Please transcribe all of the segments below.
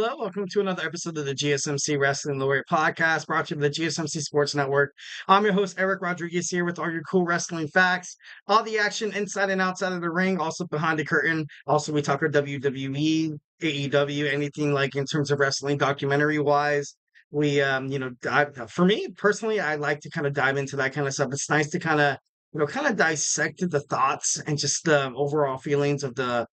hello. Welcome to another episode of the GSMC Wrestling Laureate podcast brought to you by the GSMC Sports Network. I'm your host, Eric Rodriguez, here with all your cool wrestling facts, all the action inside and outside of the ring, also behind the curtain. Also, we talk our WWE, AEW, anything like in terms of wrestling documentary wise. For me personally, I like to kind of dive into that kind of stuff. It's nice to kind of dissect the thoughts and just the overall feelings of the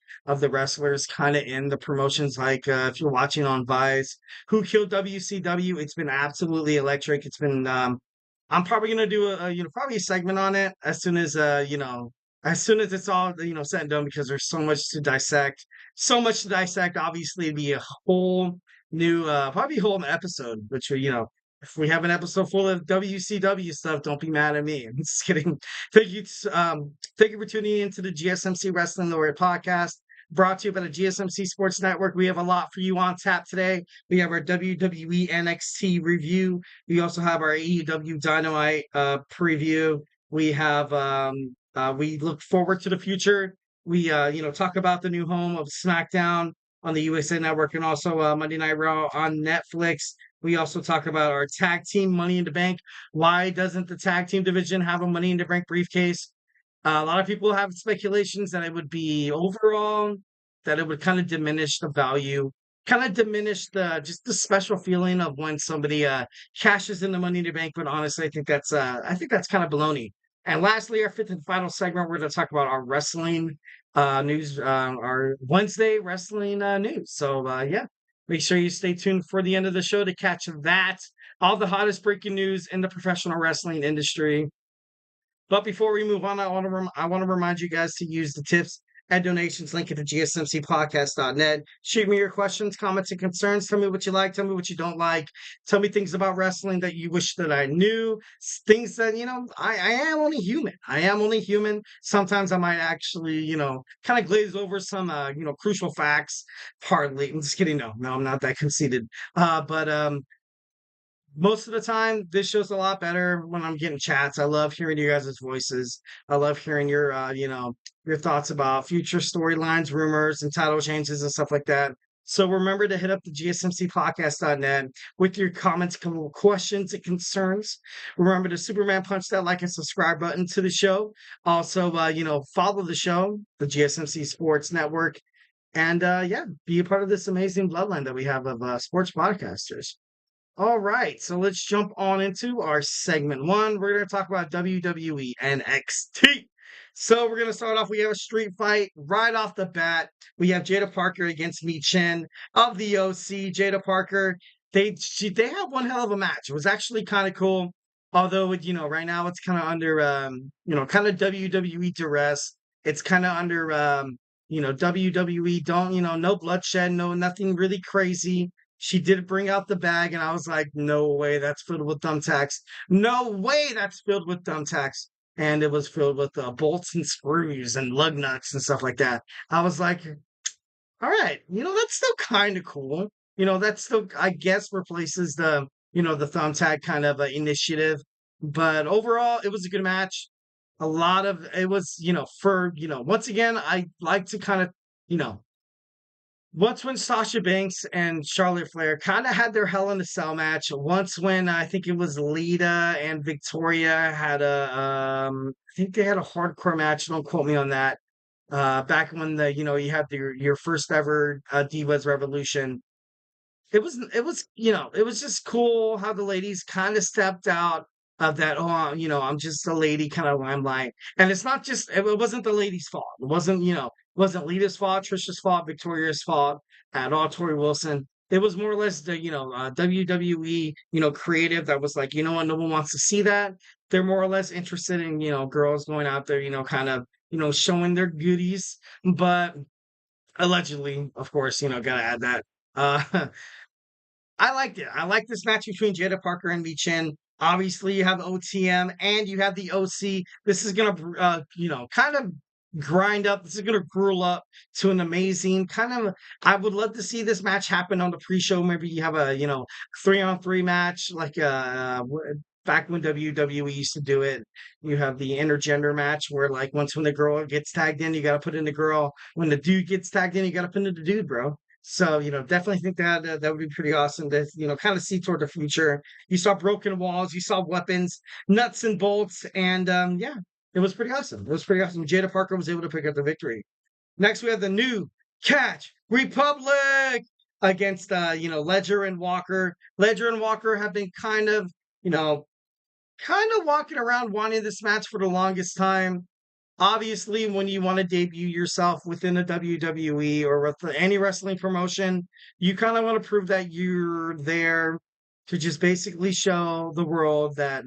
wrestlers kind of in the promotions. Like if you're watching on Vice, Who Killed WCW? It's been absolutely electric. It's been I'm probably gonna do probably a segment on it as soon as as soon as it's all said and done, because there's so much to dissect. So much to dissect. Obviously, it'd be a whole new probably whole episode, which if we have an episode full of WCW stuff, don't be mad at me. I'm just kidding. Thank you, thank you for tuning into the GSMC Wrestling Laureate podcast, brought to you by the GSMC Sports Network. We have a lot for you on tap today. We have our WWE NXT review. We also have our AEW Dynamite preview. We have we look forward to the future. We talk about the new home of SmackDown on the USA Network, and also Monday Night Raw on Netflix. We also talk about our tag team Money in the Bank. Why doesn't the tag team division have a Money in the Bank briefcase? A lot of people have speculations that it would be overall, that it would kind of diminish the value, kind of diminish the just the special feeling of when somebody cashes in the Money in the Bank. But honestly, I think that's kind of baloney. And lastly, our fifth and final segment, we're going to talk about our wrestling news, our Wednesday wrestling news. So yeah, make sure you stay tuned for the end of the show to catch that, all the hottest breaking news in the professional wrestling industry. But before we move on, I want to remind you guys to use the tips and donations link at the gsmcpodcast.net. Shoot me your questions, comments, and concerns. Tell me what you like. Tell me what you don't like. Tell me things about wrestling that you wish that I knew. Things that, I am only human. I am only human. Sometimes I might actually, kind of glaze over some, crucial facts. Hardly. I'm just kidding. No, I'm not that conceited. But most of the time, this show's a lot better when I'm getting chats. I love hearing you guys' voices. I love hearing your, your thoughts about future storylines, rumors, and title changes and stuff like that. So remember to hit up the gsmcpodcast.net with your comments, questions, and concerns. Remember to Superman punch that like and subscribe button to the show. Also, follow the show, the GSMC Sports Network, and be a part of this amazing bloodline that we have of sports podcasters. All right, so let's jump on into our segment one. We're going to talk about WWE NXT. So we're going to start off. We have a street fight right off the bat. We have Jaida Parker against Michin of the OC. Jaida Parker, they have one hell of a match. It was actually kind of cool. Although, right now it's kind of under, kind of WWE duress. It's kind of under, WWE. Don't, no bloodshed, nothing really crazy. She did bring out the bag, and I was like, no way that's filled with thumbtacks. No way that's filled with thumbtacks. And it was filled with bolts and screws and lug nuts and stuff like that. I was like, all right, that's still kind of cool. That still, I guess, replaces the thumbtack kind of initiative. But overall, it was a good match. A lot of it was, once again, I like to kind of, once when Sasha Banks and Charlotte Flair kind of had their Hell in a Cell match. Once when I think it was Lita and Victoria had I think they had a hardcore match. Don't quote me on that. Back when you had your first ever Divas Revolution. It was just cool how the ladies kind of stepped out of that. Oh, I'm just a lady kind of limelight, and it's not just. It wasn't the ladies' fault. It wasn't wasn't Lita's fault, Trisha's fault, Victoria's fault, at all, Tori Wilson. It was more or less the WWE creative that was like, what, no one wants to see that. They're more or less interested in girls going out there, kind of showing their goodies, but allegedly, of course, gotta add that. Uh, I liked it. I like this match between Jaida Parker and Michin. Obviously, you have OTM and you have the OC. This is gonna, kind of grind up. This is gonna gruel up to an amazing kind of. I would love to see this match happen on the pre-show. Maybe you have a 3-on-3 match like back when WWE used to do it. You have the intergender match where when the girl gets tagged in, you got to put in the girl. When the dude gets tagged in, you got to put in the dude, bro. So, definitely think that that would be pretty awesome to, kind of see toward the future. You saw broken walls, you saw weapons, nuts and bolts, and yeah, it was pretty awesome. It was pretty awesome. Jaida Parker was able to pick up the victory. Next, we have the new Catch Republic against, Ledger and Walker. Ledger and Walker have been kind of walking around wanting this match for the longest time. Obviously, when you want to debut yourself within the WWE or with any wrestling promotion, you kind of want to prove that you're there to just basically show the world that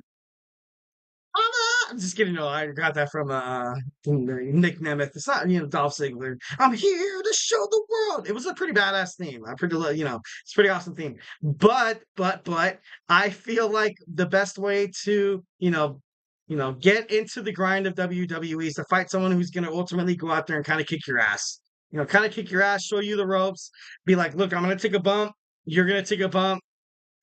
I'm just kidding. No, I got that from Nick Nemeth. It's not Dolph Ziggler. I'm here to show the world. It was a pretty badass theme. It's a pretty awesome theme. But I feel like the best way to get into the grind of WWE is to fight someone who's going to ultimately go out there and kind of kick your ass. Kind of kick your ass, show you the ropes, be like, look, I'm going to take a bump. You're going to take a bump.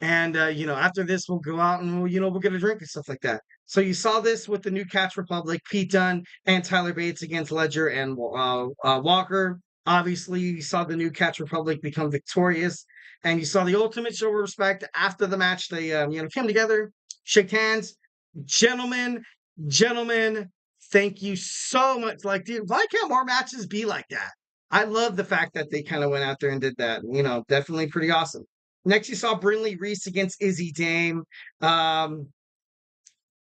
And after this, we'll go out and we'll get a drink and stuff like that. So you saw this with the new Catch Republic, Pete Dunne and Tyler Bates against Ledger and Walker. Obviously, you saw the new Catch Republic become victorious, and you saw the ultimate show of respect after the match. They came together, shake hands, gentlemen. Thank you so much. Like, dude, why can't more matches be like that? I love the fact that they kind of went out there and did that. Definitely pretty awesome. Next, you saw Brinley Reese against Izzy Dame.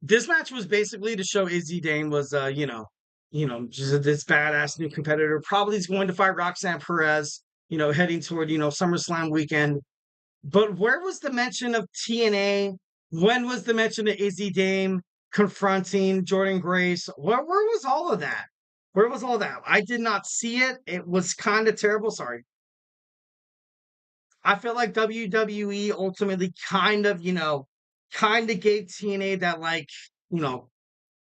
This match was basically to show Izzy Dame was, just this badass new competitor. Probably is going to fight Roxanne Perez, heading toward, SummerSlam weekend. But where was the mention of TNA? When was the mention of Izzy Dame confronting Jordan Grace? Where was all of that? Where was all that? I did not see it. It was kind of terrible. Sorry. I feel like WWE ultimately kind of gave TNA that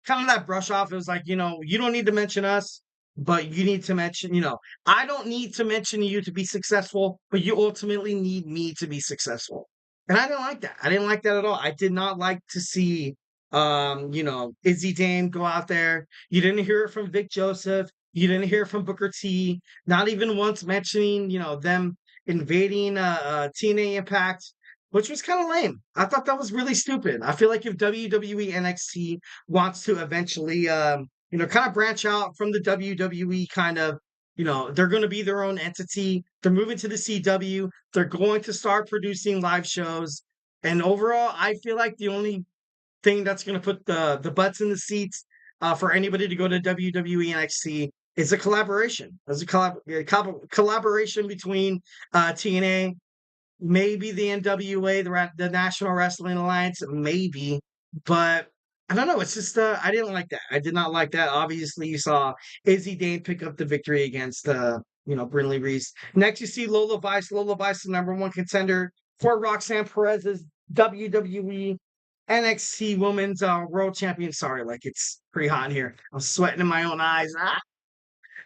kind of that brush off. It was like, you don't need to mention us, but you need to mention, I don't need to mention you to be successful, but you ultimately need me to be successful. And I didn't like that. I didn't like that at all. I did not like to see Izzy Dame go out there. You didn't hear it from Vic Joseph. You didn't hear it from Booker T. Not even once mentioning, them invading TNA Impact, which was kind of lame. I thought that was really stupid. I feel like if WWE NXT wants to eventually, kind of branch out from the WWE kind of, they're going to be their own entity. They're moving to the CW. They're going to start producing live shows. And overall, I feel like the only thing that's going to put the butts in the seats for anybody to go to WWE NXT is a collaboration. There's a collaboration between TNA, maybe the NWA, the National Wrestling Alliance, maybe, but I don't know. It's just I didn't like that. I did not like that. Obviously, you saw Izzy Dane pick up the victory against Brinley Reese. Next, you see Lola Vice. Lola Vice, the number one contender for Roxanne Perez's WWE NXT Women's World Champion. Sorry, like it's pretty hot in here. I'm sweating in my own eyes.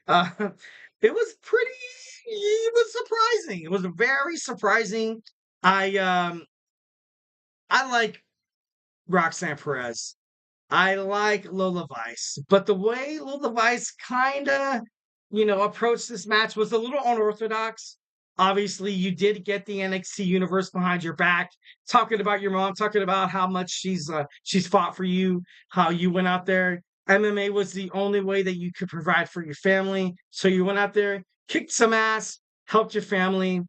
Uh, it was surprising. It was very surprising. I like Roxanne Perez. I like Lola Vice, but the way Lola Vice kind of, approached this match was a little unorthodox. Obviously, you did get the NXT universe behind your back, talking about your mom, talking about how much she's fought for you, how you went out there. MMA was the only way that you could provide for your family, so you went out there, kicked some ass, helped your family.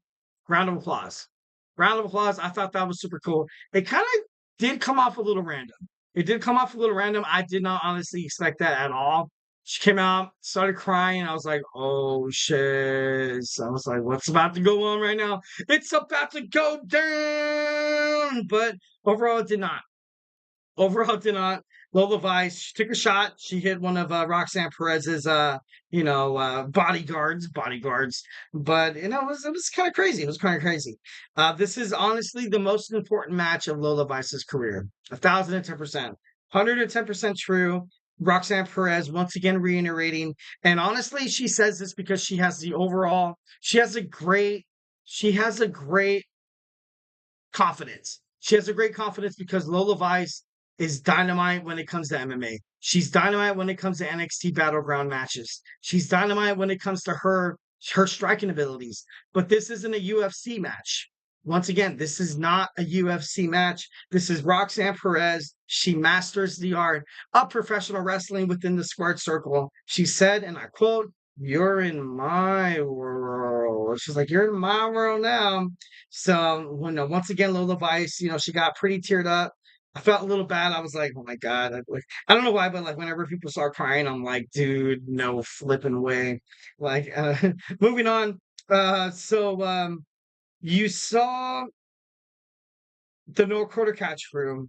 Round of applause. Round of applause. I thought that was super cool. It kind of did come off a little random. It did come off a little random. I did not honestly expect that at all. She came out, started crying. I was like, oh shit. So I was like, what's about to go on right now? It's about to go down. But overall, it did not. Overall, it did not. Lola Vice, she took a shot. She hit one of Roxanne Perez's, bodyguards. But it was kind of crazy. It was kind of crazy. This is honestly the most important match of Lola Vice's career. 1,010%, 110% true. Roxanne Perez once again reiterating, and honestly, she says this because she has a great confidence. She has a great confidence because Lola Vice is dynamite when it comes to MMA. She's dynamite when it comes to NXT Battleground matches. She's dynamite when it comes to her her striking abilities. But this isn't a UFC match. Once again, this is not a UFC match. This is Roxanne Perez. She masters the art of professional wrestling within the squared circle. She said, and I quote, "You're in my world." She's like, "You're in my world now." So, once again, Lola Vice, she got pretty teared up. I felt a little bad. I was like, "Oh my God." I don't know why, but like whenever people start crying, I'm like, dude, no flipping way. Like, moving on. You saw the no quarter catch crew.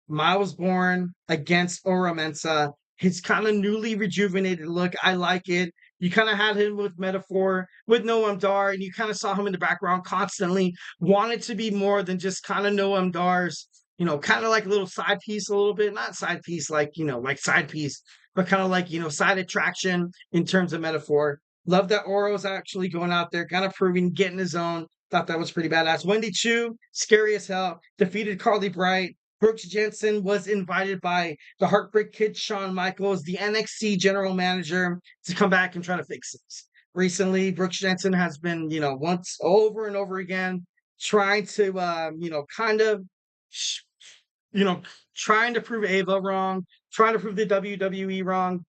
Miles Bourne against Ora Mensa. His kind of newly rejuvenated look. I like it. You kind of had him with Metaphor, with Noam Dar, and you kind of saw him in the background constantly. Wanted to be more than just kind of Noam Dar's, kind of like a little side piece, a little bit. Not side piece, like side piece, but kind of like, side attraction in terms of Metaphor. Love that Oro's actually going out there, kind of proving, getting his own. Thought that was pretty badass. Wendy Chu, scary as hell, defeated Carly Bright. Brooks Jensen was invited by the Heartbreak Kid, Shawn Michaels, the NXT general manager, to come back and try to fix this. Recently, Brooks Jensen has been, once over and over again, trying to, trying to prove Ava wrong, trying to prove the WWE wrong,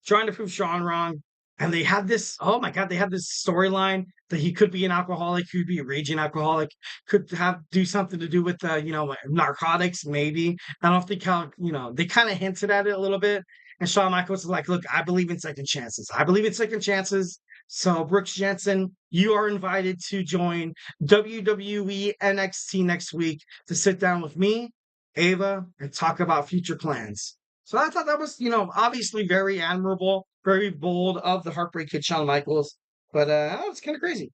trying to prove Shawn wrong. And they had this, oh my God, they had this storyline that he could be an alcoholic, could be a raging alcoholic, could do something to do with, narcotics, maybe. I don't think they kind of hinted at it a little bit. And Shawn Michaels is like, look, I believe in second chances. I believe in second chances. So Brooks Jensen, you are invited to join WWE NXT next week to sit down with me, Ava, and talk about future plans. So I thought that was, obviously very admirable, very bold of the Heartbreak Kid, Shawn Michaels. But it's kind of crazy.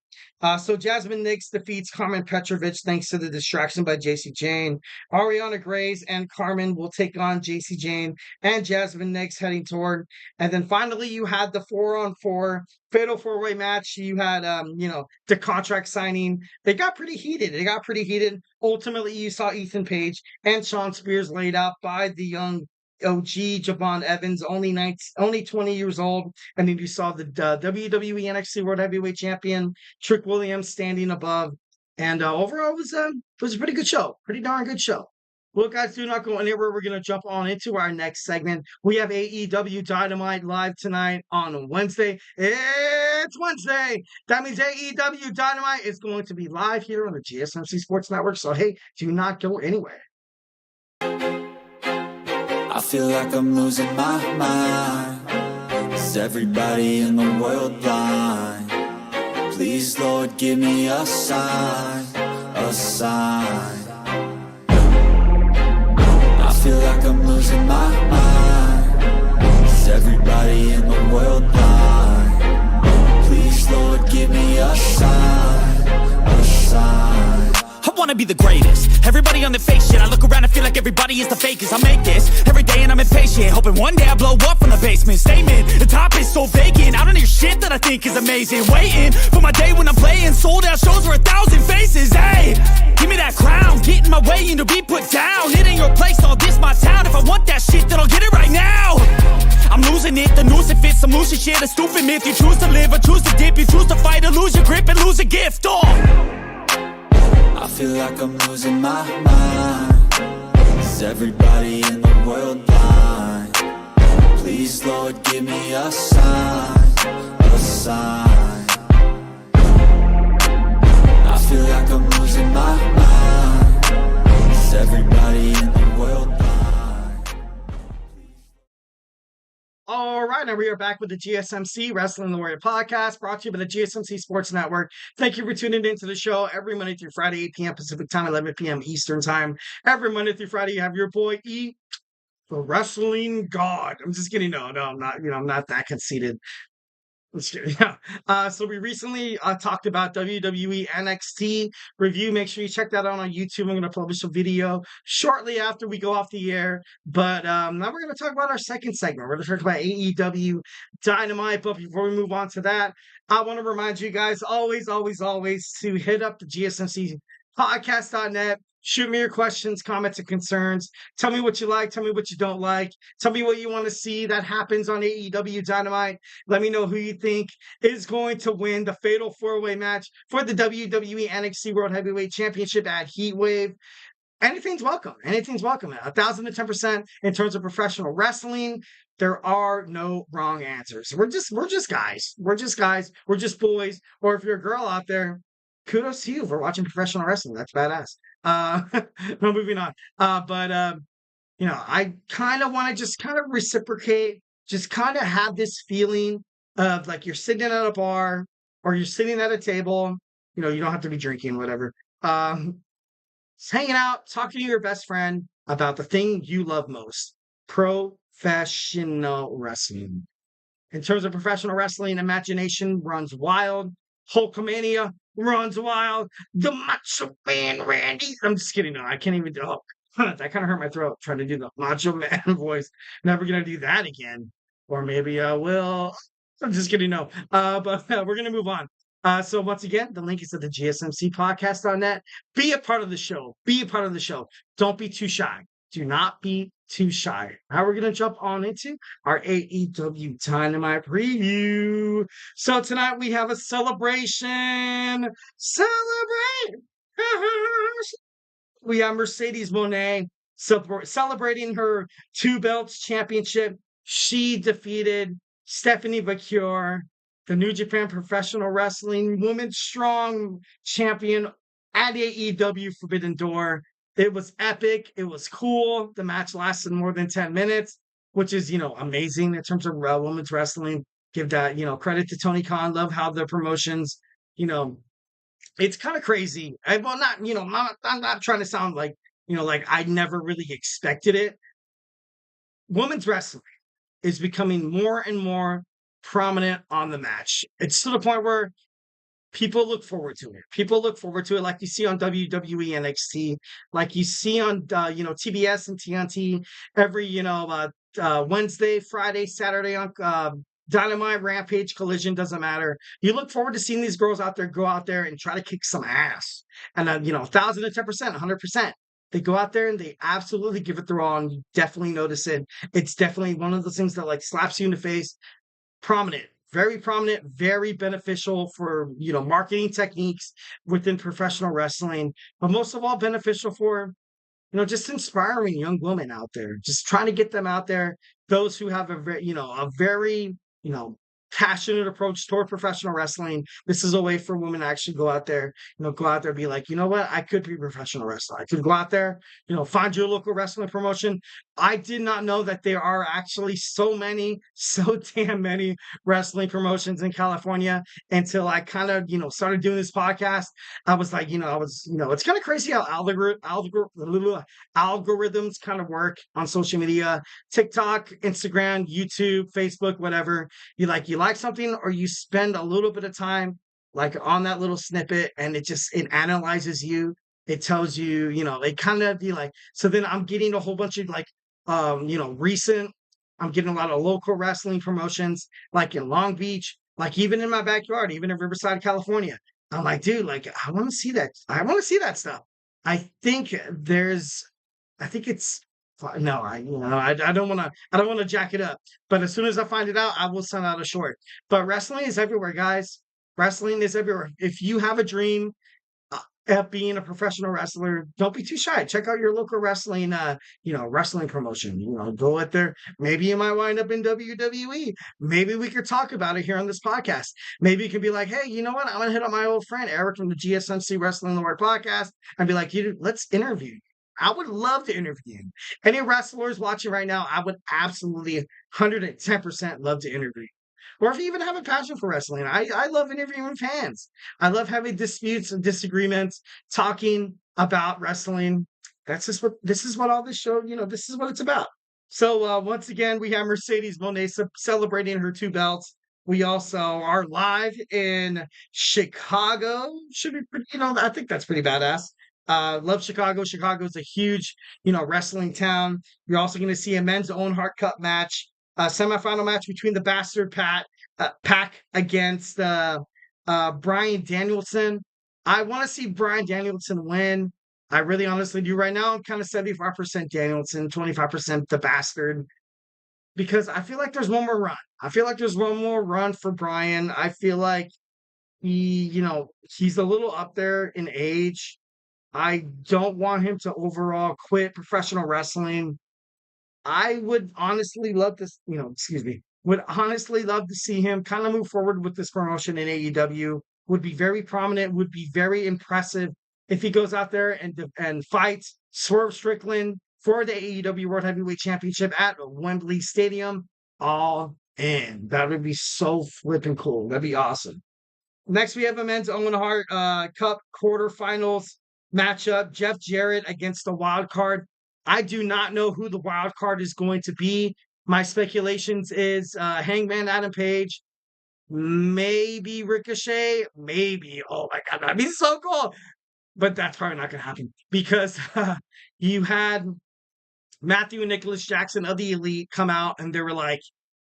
So Jasmine Nix defeats Carmen Petrovic thanks to the distraction by JC Jane. Ariana Grace and Carmen will take on JC Jane and Jasmine Nix heading toward. And then finally, you had the 4-on-4 fatal four-way match. You had, the contract signing. They got pretty heated. Ultimately, you saw Ethan Page and Shawn Spears laid out by the young OG Javon Evans, only 20 years old, and then you saw the WWE NXT World Heavyweight Champion Trick Williams standing above, and overall it was a pretty good show, pretty darn good show. Well, guys, do not go anywhere. We're going to jump on into our next segment. We have AEW Dynamite live tonight on Wednesday. It's Wednesday. That means AEW Dynamite is going to be live here on the GSMC Sports Network. So, hey, do not go anywhere. I feel like I'm losing my mind. Is everybody in the world blind? Please, Lord, give me a sign, a sign. I feel like I'm losing my mind. Is everybody in the world blind? Please, Lord, give me a sign, a sign. I wanna be the greatest. Everybody on the fake shit. I look around and feel like everybody is the fakest. I make this every day and I'm impatient, hoping one day I blow up from the basement. Statement, the top is so vacant. I don't hear shit that I think is amazing. Waiting for my day when I'm playing sold out shows for 1,000 faces. Hey, give me that crown, get in my way and to be put down. It ain't your place, all this my town. If I want that shit, then I'll get it right now. I'm losing it, the noose it fits, I'm losing shit. A stupid myth, you choose to live or choose to dip. You choose to fight or lose your grip and lose a gift. I feel like I'm losing my mind. Is everybody in the world blind? Please, Lord, give me a sign, a sign. I feel like I'm losing my mind. Is everybody in the world blind? All right, and we are back with the GSMC Wrestling Laureate podcast, brought to you by the GSMC Sports Network. Thank you for tuning into the show every Monday through Friday, 8 p.m. Pacific Time, 11 p.m. Eastern Time. Every Monday through Friday, you have your boy E, the Wrestling God. I'm just kidding. No, I'm not. I'm not that conceited. So we recently talked about WWE NXT review. Make sure you check that out on YouTube. I'm going to publish a video shortly after we go off the air. But now we're going to talk about our second segment. We're going to talk about AEW Dynamite. But before we move on to that, I want to remind you guys always to hit up the GSMC podcast.net. Shoot me your questions, comments, and concerns. Tell me what you like. Tell me what you don't like. Tell me what you want to see that happens on AEW Dynamite. Let me know who you think is going to win the fatal four-way match for the WWE NXT World Heavyweight Championship at Heatwave. Anything's welcome. Anything's welcome. 1,010% in terms of professional wrestling. There are no wrong answers. We're just guys. We're just guys. We're just boys. Or if you're a girl out there, kudos to you for watching professional wrestling. That's badass. No, moving on. I kind of want to just kind of reciprocate, just kind of have this feeling of like you're sitting at a bar or you're sitting at a table. You don't have to be drinking, whatever. Just hanging out, talking to your best friend about the thing you love most, professional wrestling. In terms of professional wrestling, imagination runs wild. Hulkamania runs wild. The Macho Man Randy. I'm just kidding. No, I can't even do that. Kind of hurt my throat trying to do the Macho Man voice. Never going to do that again. Or maybe I will. I'm just kidding. No. But we're going to move on. So once again, the link is at the GSMC podcast.net. Be a part of the show. Be a part of the show. Don't be too shy. Do not be too shy. Now we're going to jump on into our AEW Dynamite preview. So tonight we have a celebration. Celebrate! We have Mercedes Mone celebrating her 2 belts championship. She defeated Stephanie Bakure, the New Japan Professional Wrestling Women's Strong Champion at AEW Forbidden Door. It was epic. It was cool. The match lasted more than 10 minutes, which is, amazing in terms of women's wrestling. Give that, credit to Tony Khan. Love how the promotions, it's kind of crazy. I'm not trying to sound like, like I never really expected it. Women's wrestling is becoming more and more prominent on the match. It's to the point where people look forward to it. People look forward to it like you see on WWE NXT, like you see on, TBS and TNT every, Wednesday, Friday, Saturday on Dynamite, Rampage, Collision, doesn't matter. You look forward to seeing these girls out there go out there and try to kick some ass. And, 1,010%, 100%. They go out there and they absolutely give it their all, and you definitely notice it. It's definitely one of those things that like slaps you in the face. Prominent, very beneficial for, marketing techniques within professional wrestling, but most of all beneficial for, just inspiring young women out there, just trying to get them out there. Those who have a very, passionate approach toward professional wrestling. This is a way for women to actually go out there, and be like, you know what? I could be a professional wrestler. I could go out there, find your local wrestling promotion. I did not know that there are actually so damn many wrestling promotions in California until I kind of, started doing this podcast. I was like, it's kind of crazy how algorithms kind of work on social media, TikTok, Instagram, YouTube, Facebook, whatever. You like something, or you spend a little bit of time like on that little snippet, and it analyzes you. It tells you, it kind of be like, so then I'm getting a whole bunch of I'm getting a lot of local wrestling promotions, like in Long Beach, like even in my backyard, even in Riverside, California. I'm like, dude, like, I want to see that. I want to see that stuff. I think it's, no, I don't want to jack it up, but as soon as I find it out, I will send out a short. But wrestling is everywhere, guys. Wrestling is everywhere. If you have a dream of being a professional wrestler, don't be too shy. Check out your local wrestling, wrestling promotion. Go out there. Maybe you might wind up in WWE. Maybe we could talk about it here on this podcast. Maybe you can be like, hey, you know what? I'm gonna hit up my old friend Eric from the GSMC Wrestling Laureate podcast and be like, let's interview you. I would love to interview you. Any wrestlers watching right now, I would absolutely 110% love to interview you. Or if you even have a passion for wrestling, I love interviewing fans. I love having disputes and disagreements, talking about wrestling. This is what all this show, this is what it's about. So once again, we have Mercedes Mone celebrating her 2 belts. We also are live in Chicago. Should be pretty, I think that's pretty badass. Love Chicago. Chicago is a huge, wrestling town. You're also going to see a men's Owen Hart Cup match, semifinal match between the Bastard Pack against Bryan Danielson. I want to see Bryan Danielson win. I really honestly do. Right now, I'm kind of 75% Danielson, 25% the Bastard, because I feel like there's one more run. I feel like there's one more run for Bryan. I feel like he's a little up there in age. I don't want him to overall quit professional wrestling. I would honestly love to, would honestly love to see him kind of move forward with this promotion in AEW. Would be very prominent, would be very impressive if he goes out there and fights Swerve Strickland for the AEW World Heavyweight Championship at Wembley Stadium. All in. That would be so flipping cool. That'd be awesome. Next, we have a men's Owen Hart Cup quarterfinals matchup. Jeff Jarrett against the wild card. I do not know who the wild card is going to be. My speculations is Hangman Adam Page, maybe Ricochet, maybe. Oh my God, that'd be so cool. But that's probably not going to happen because you had Matthew and Nicholas Jackson of the Elite come out and they were like,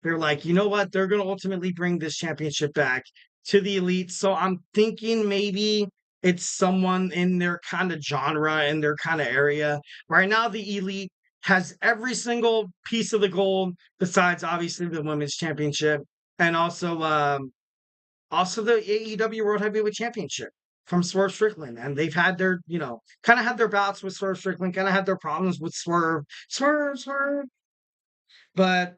you know what? They're going to ultimately bring this championship back to the Elite. So I'm thinking maybe it's someone in their kind of genre, in their kind of area. Right now, the Elite has every single piece of the gold, besides obviously the Women's Championship, and also the AEW World Heavyweight Championship from Swerve Strickland. And they've had their, kind of had their bouts with Swerve Strickland, kind of had their problems with Swerve. But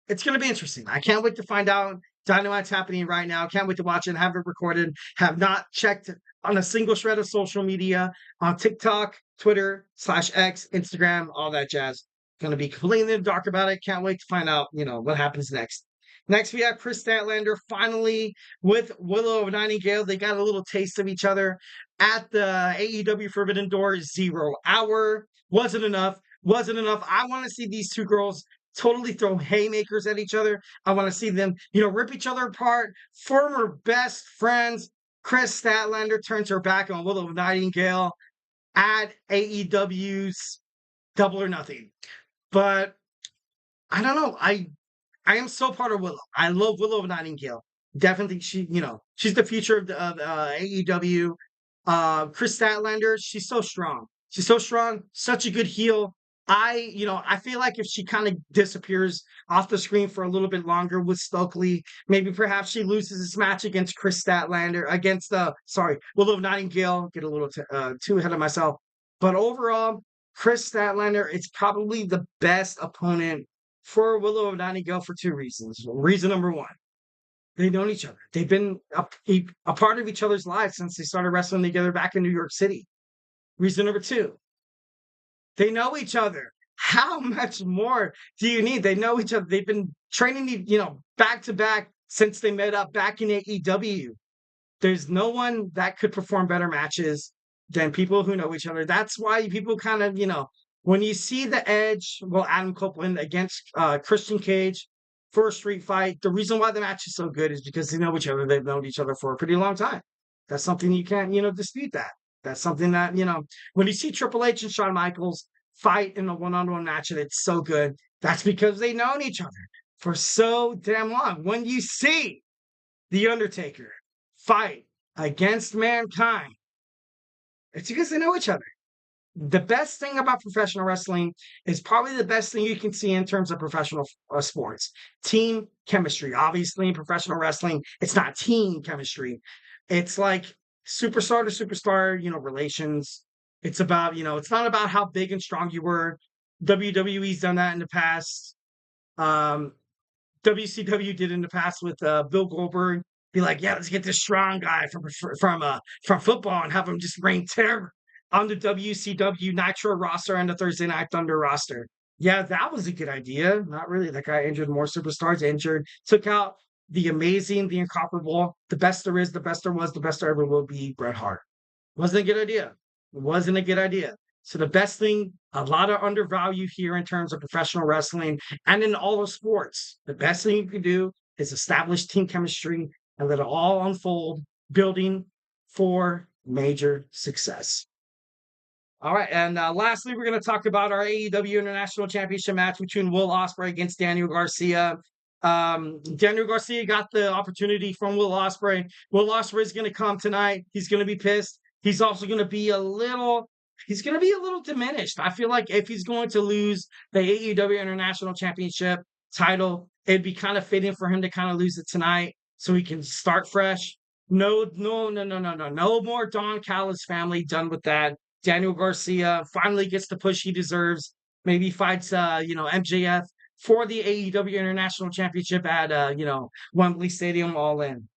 it's going to be interesting. I can't wait to find out. Dynamite's happening right now. Can't wait to watch it. Have it recorded. Have not checked on a single shred of social media on TikTok, Twitter, /X, Instagram, all that jazz. Going to be completely in the dark about it. Can't wait to find out, what happens next. Next, we have Kris Statlander finally with Willow Nightingale. They got a little taste of each other at the AEW Forbidden Door 0 hour. Wasn't enough. I want to see these two girls totally throw haymakers at each other. I want to see them, rip each other apart. Former best friends. Kris Statlander turns her back on Willow Nightingale at AEW's Double or Nothing. But I don't know. I am so part of Willow. I love Willow Nightingale. Definitely, she's the future of AEW. Kris Statlander, she's so strong. Such a good heel. I feel like if she kind of disappears off the screen for a little bit longer with Stokely, maybe perhaps she loses this match against Kris Statlander, Willow Nightingale. Get a little too ahead of myself. But overall, Kris Statlander is probably the best opponent for Willow Nightingale for two reasons. Reason number one, they've known each other. They've been a part of each other's lives since they started wrestling together back in New York City. Reason number two, they know each other. How much more do you need? They know each other. They've been training, back to back since they met up back in AEW. There's no one that could perform better matches than people who know each other. That's why people kind of, when you see the Edge, Adam Copeland against Christian Cage for a street fight, the reason why the match is so good is because they know each other. They've known each other for a pretty long time. That's something you can't, dispute that. That's something that, when you see Triple H and Shawn Michaels fight in a one-on-one match and it's so good, that's because they've known each other for so damn long. When you see The Undertaker fight against Mankind, it's because they know each other. The best thing about professional wrestling is probably the best thing you can see in terms of professional sports. Team chemistry. Obviously, in professional wrestling, it's not team chemistry. It's like superstar to superstar, relations. It's about, it's not about how big and strong you were. WWE's done that in the past. WCW did in the past with Bill Goldberg. Be like, yeah, let's get this strong guy from football and have him just reign terror on the WCW Nitro roster and the Thursday Night Thunder roster. Yeah, that was a good idea. Not really. That guy injured more superstars. Injured. Took out the amazing, the incomparable, the best there is, the best there was, the best there ever will be, Bret Hart. Wasn't a good idea. So the best thing, a lot of undervalue here in terms of professional wrestling and in all of sports. The best thing you can do is establish team chemistry and let it all unfold, building for major success. All right, and lastly, we're going to talk about our AEW International Championship match between Will Ospreay against Daniel Garcia. Daniel Garcia got the opportunity from Will Ospreay. Will Ospreay is going to come tonight. He's going to be pissed. he's also going to be he's going to be a little diminished. I feel like if he's going to lose the AEW International Championship title, it'd be kind of fitting for him to kind of lose it tonight so he can start fresh. No more Don Callis family. Done with that. Daniel Garcia finally gets the push he deserves. Maybe fights, MJF for the AEW International Championship at, Wembley Stadium, all in.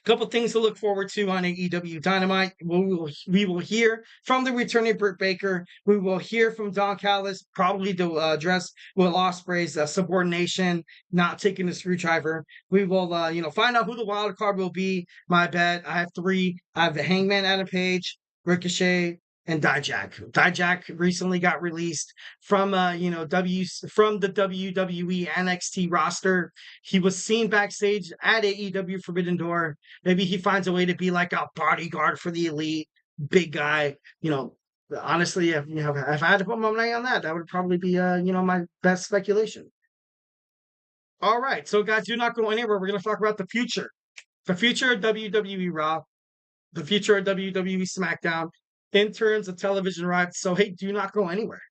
Couple things to look forward to on AEW Dynamite. We will hear from the returning Britt Baker. We will hear from Don Callis, probably to address Will Ospreay's subordination, not taking the screwdriver. We will, find out who the wild card will be. My bet, I have 3. I have the Hangman Adam Page, Ricochet, and Dijak. Dijak recently got released from from the WWE NXT roster. He was seen backstage at AEW Forbidden Door. Maybe he finds a way to be like a bodyguard for the Elite, big guy. Honestly, if I had to put my money on that, that would probably be my best speculation. All right, so guys, do not go anywhere. We're going to talk about the future of WWE Raw, the future of WWE SmackDown, in terms of television rights. So, hey, do not go anywhere.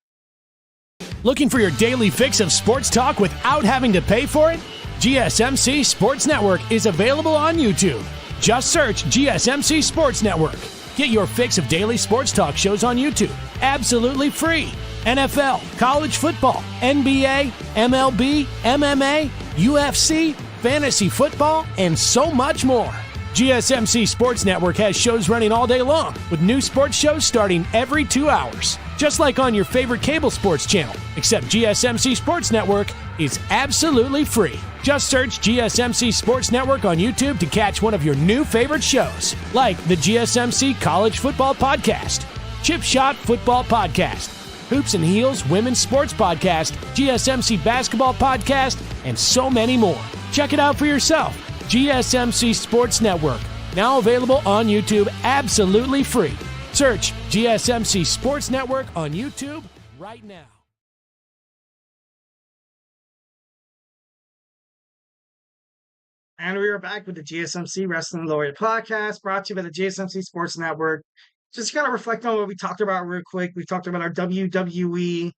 Looking for your daily fix of sports talk without having to pay for it? GSMC Sports Network is available on YouTube. Just search GSMC Sports Network. Get your fix of daily sports talk shows on YouTube, absolutely free. NFL, college football, NBA, MLB, MMA, UFC, fantasy football, and so much more. GSMC Sports Network has shows running all day long, with new sports shows starting every 2 hours. Just like on your favorite cable sports channel, except GSMC Sports Network is absolutely free. Just search GSMC Sports Network on YouTube to catch one of your new favorite shows, like the GSMC College Football Podcast, Chip Shot Football Podcast, Hoops and Heels Women's Sports Podcast, GSMC Basketball Podcast, and so many more. Check it out for yourself. GSMC Sports Network, now available on YouTube absolutely free. Search GSMC Sports Network on YouTube right now. And we are back with the GSMC Wrestling Laureate podcast, brought to you by the GSMC Sports Network. Just kind of reflect on what we talked about real quick. We talked about our WWE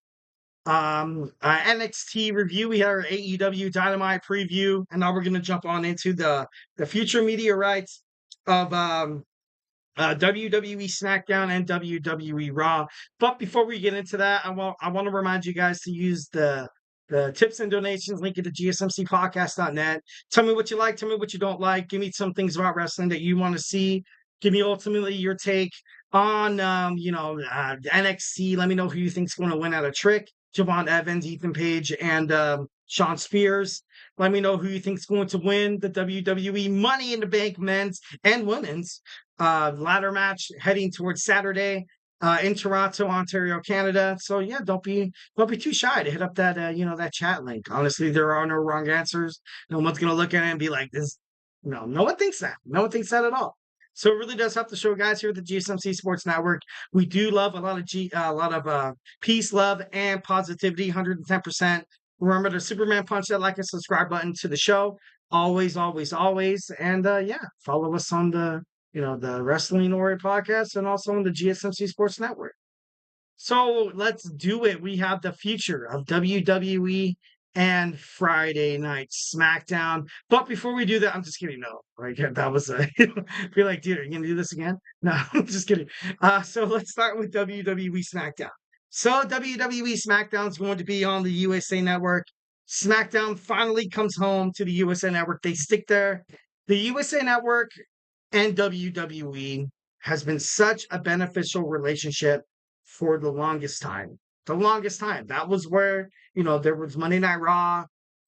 NXT review. We had our AEW Dynamite preview, and now we're going to jump on into the future media rights of WWE Smackdown and WWE Raw. But before we get into that, I want to remind you guys to use the tips and donations link at the GSMCpodcast.net. Tell me what you like, tell me what you don't like. Give me some things about wrestling that you want to see. Give me ultimately your take on NXT. Let me know who you think's going to win out of Trick, Javon Evans, Ethan Page, and Shawn Spears. Let me know who you think's going to win the WWE Money in the Bank men's and women's ladder match heading towards Saturday in Toronto, Ontario, Canada. So yeah, don't be too shy to hit up that that chat link. Honestly, there are no wrong answers. No one's gonna look at it and be like, "This." No one thinks that. No one thinks that at all. So it really does help the show, guys. Here at the GSMC Sports Network, we do love a lot of peace, love, and positivity. 110%. Remember to Superman punch that like and subscribe button to the show. Always, always, always. And follow us on the Wrestling Laureate podcast and also on the GSMC Sports Network. So let's do it. We have the future of WWE and Friday Night Smackdown. But before we do that, I'm just kidding. No, right? That was be like, dude, are you gonna do this again? No, I'm just kidding. So let's start with WWE Smackdown. So WWE Smackdown is going to be on the USA Network. SmackDown finally comes home to the USA Network. They stick there. The USA Network and WWE has been such a beneficial relationship for the longest time. The longest time. That was where, there was Monday Night Raw.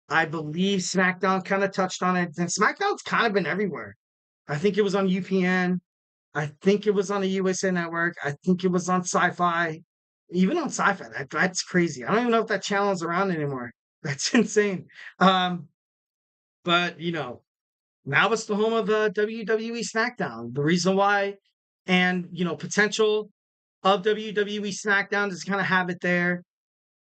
I believe SmackDown kind of touched on it. And SmackDown's kind of been everywhere. I think it was on UPN. I think it was on the USA Network. I think it was on Sci-Fi. Even on Sci-Fi. That's crazy. I don't even know if that channel is around anymore. That's insane. But, now it's the home of WWE SmackDown. The reason why and, potential of WWE SmackDown is kind of have it there.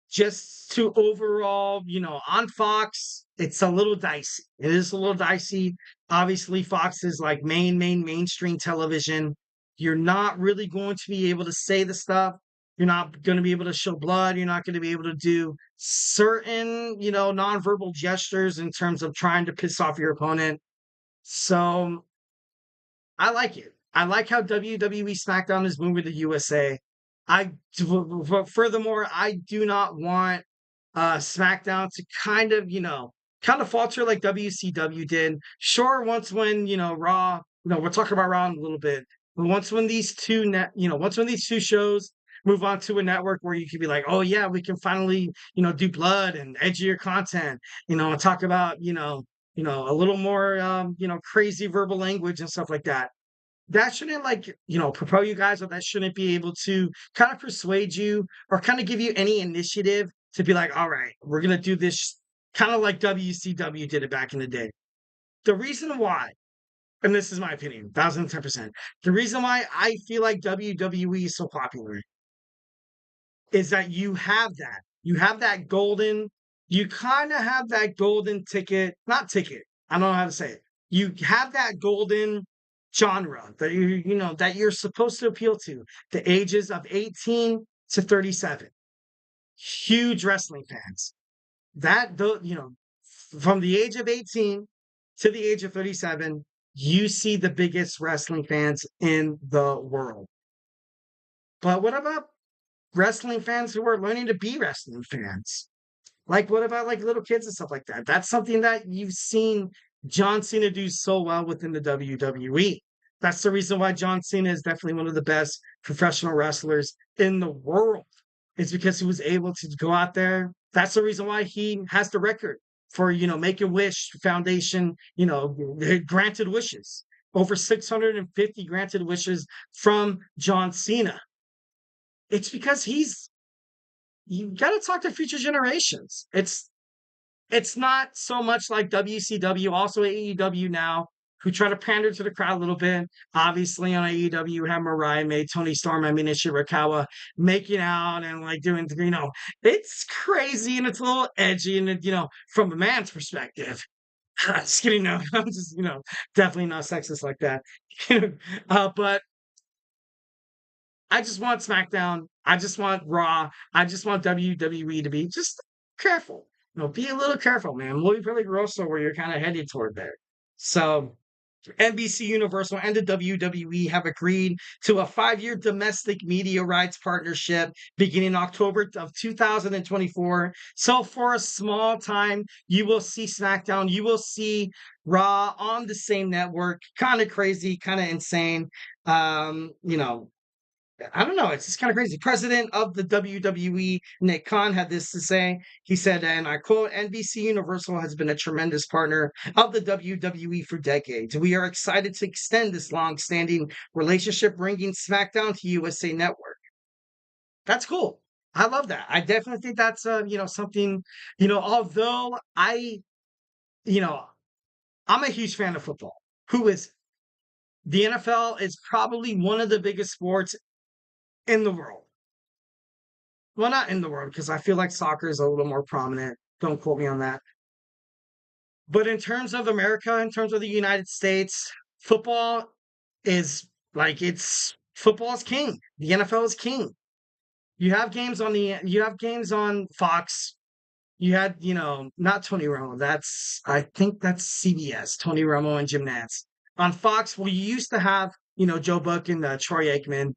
Just to overall, on Fox, it's a little dicey. It is a little dicey. Obviously, Fox is like mainstream television. You're not really going to be able to say the stuff. You're not going to be able to show blood. You're not going to be able to do certain, nonverbal gestures in terms of trying to piss off your opponent. So I like it. I like how WWE SmackDown is moving to USA. Furthermore, I do not want SmackDown to kind of falter like WCW did. Sure, once when Raw, we'll talk about Raw in a little bit. But once when these two shows move on to a network where you can be like, oh yeah, we can finally do blood and edgier content, and talk about a little more crazy verbal language and stuff like that. That shouldn't propel you guys, or that shouldn't be able to kind of persuade you or kind of give you any initiative to be like, all right, we're gonna do this kind of like WCW did it back in the day. The reason why, and this is my opinion, 1010%, the reason why I feel like WWE is so popular is that you have that. You have that golden, you kind of have that golden ticket, not ticket, I don't know how to say it. You have that golden genre that that you're supposed to appeal to, the ages of 18 to 37. Huge wrestling fans. From the age of 18 to the age of 37, you see the biggest wrestling fans in the world. But what about wrestling fans who are learning to be wrestling fans? Like, what about like little kids and stuff like that? That's something that you've seen John Cena do so well within the WWE. That's the reason why John Cena is definitely one of the best professional wrestlers in the world. It's because he was able to go out there. That's the reason why he has the record for, Make-A-Wish Foundation, granted wishes. Over 650 granted wishes from John Cena. It's because you got to talk to future generations. It's not so much like WCW, also AEW now, who try to pander to the crowd a little bit. Obviously, on AEW, you have Mariah May, Tony Storm, Mina Shirakawa making out and like doing, it's crazy and it's a little edgy and, from a man's perspective. Just kidding, no, I'm just, definitely not sexist like that. But I just want SmackDown. I just want Raw. I just want WWE to be just careful. Be a little careful, man. Louis really gross where you're kind of headed toward there. So NBC Universal and the WWE have agreed to a 5-year domestic media rights partnership beginning October of 2024. So for a small time, you will see SmackDown, you will see Raw on the same network. Kind of crazy, kind of insane. I don't know. It's just kind of crazy. President of the WWE, Nick Khan, had this to say. He said, and I quote, NBC Universal has been a tremendous partner of the WWE for decades. We are excited to extend this long-standing relationship, bringing SmackDown to USA Network. That's cool. I love that. I definitely think that's, something, although I'm a huge fan of football. Who is? The NFL is probably one of the biggest sports in the world. Well, not in the world, because I feel like soccer is a little more prominent. Don't quote me on that. But in terms of America, in terms of the United States, football is football is king. The NFL is king. You have games on Fox. You had, not Tony Romo. I think that's CBS, Tony Romo and Jim Nantz. On Fox, we used to have, Joe Buck and Troy Aikman.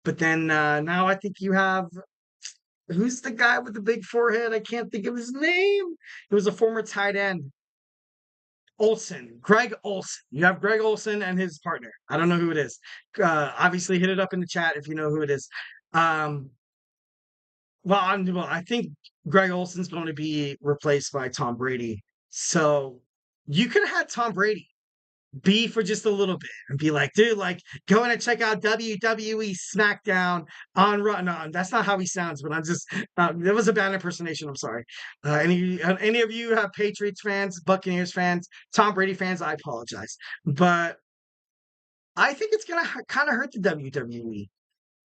But then now I think you have, who's the guy with the big forehead? I can't think of his name. He was a former tight end. Greg Olsen. You have Greg Olsen and his partner. I don't know who it is. Obviously, hit it up in the chat if you know who it is. I think Greg Olsen's going to be replaced by Tom Brady. So you could have had Tom Brady be for just a little bit and be like, dude, go in and check out WWE Smackdown on Raw. No, that's not how he sounds, but I'm just, it was a bad impersonation. I'm sorry. Any of you have Patriots fans, Buccaneers fans, Tom Brady fans, I apologize. But I think it's going to kind of hurt the WWE.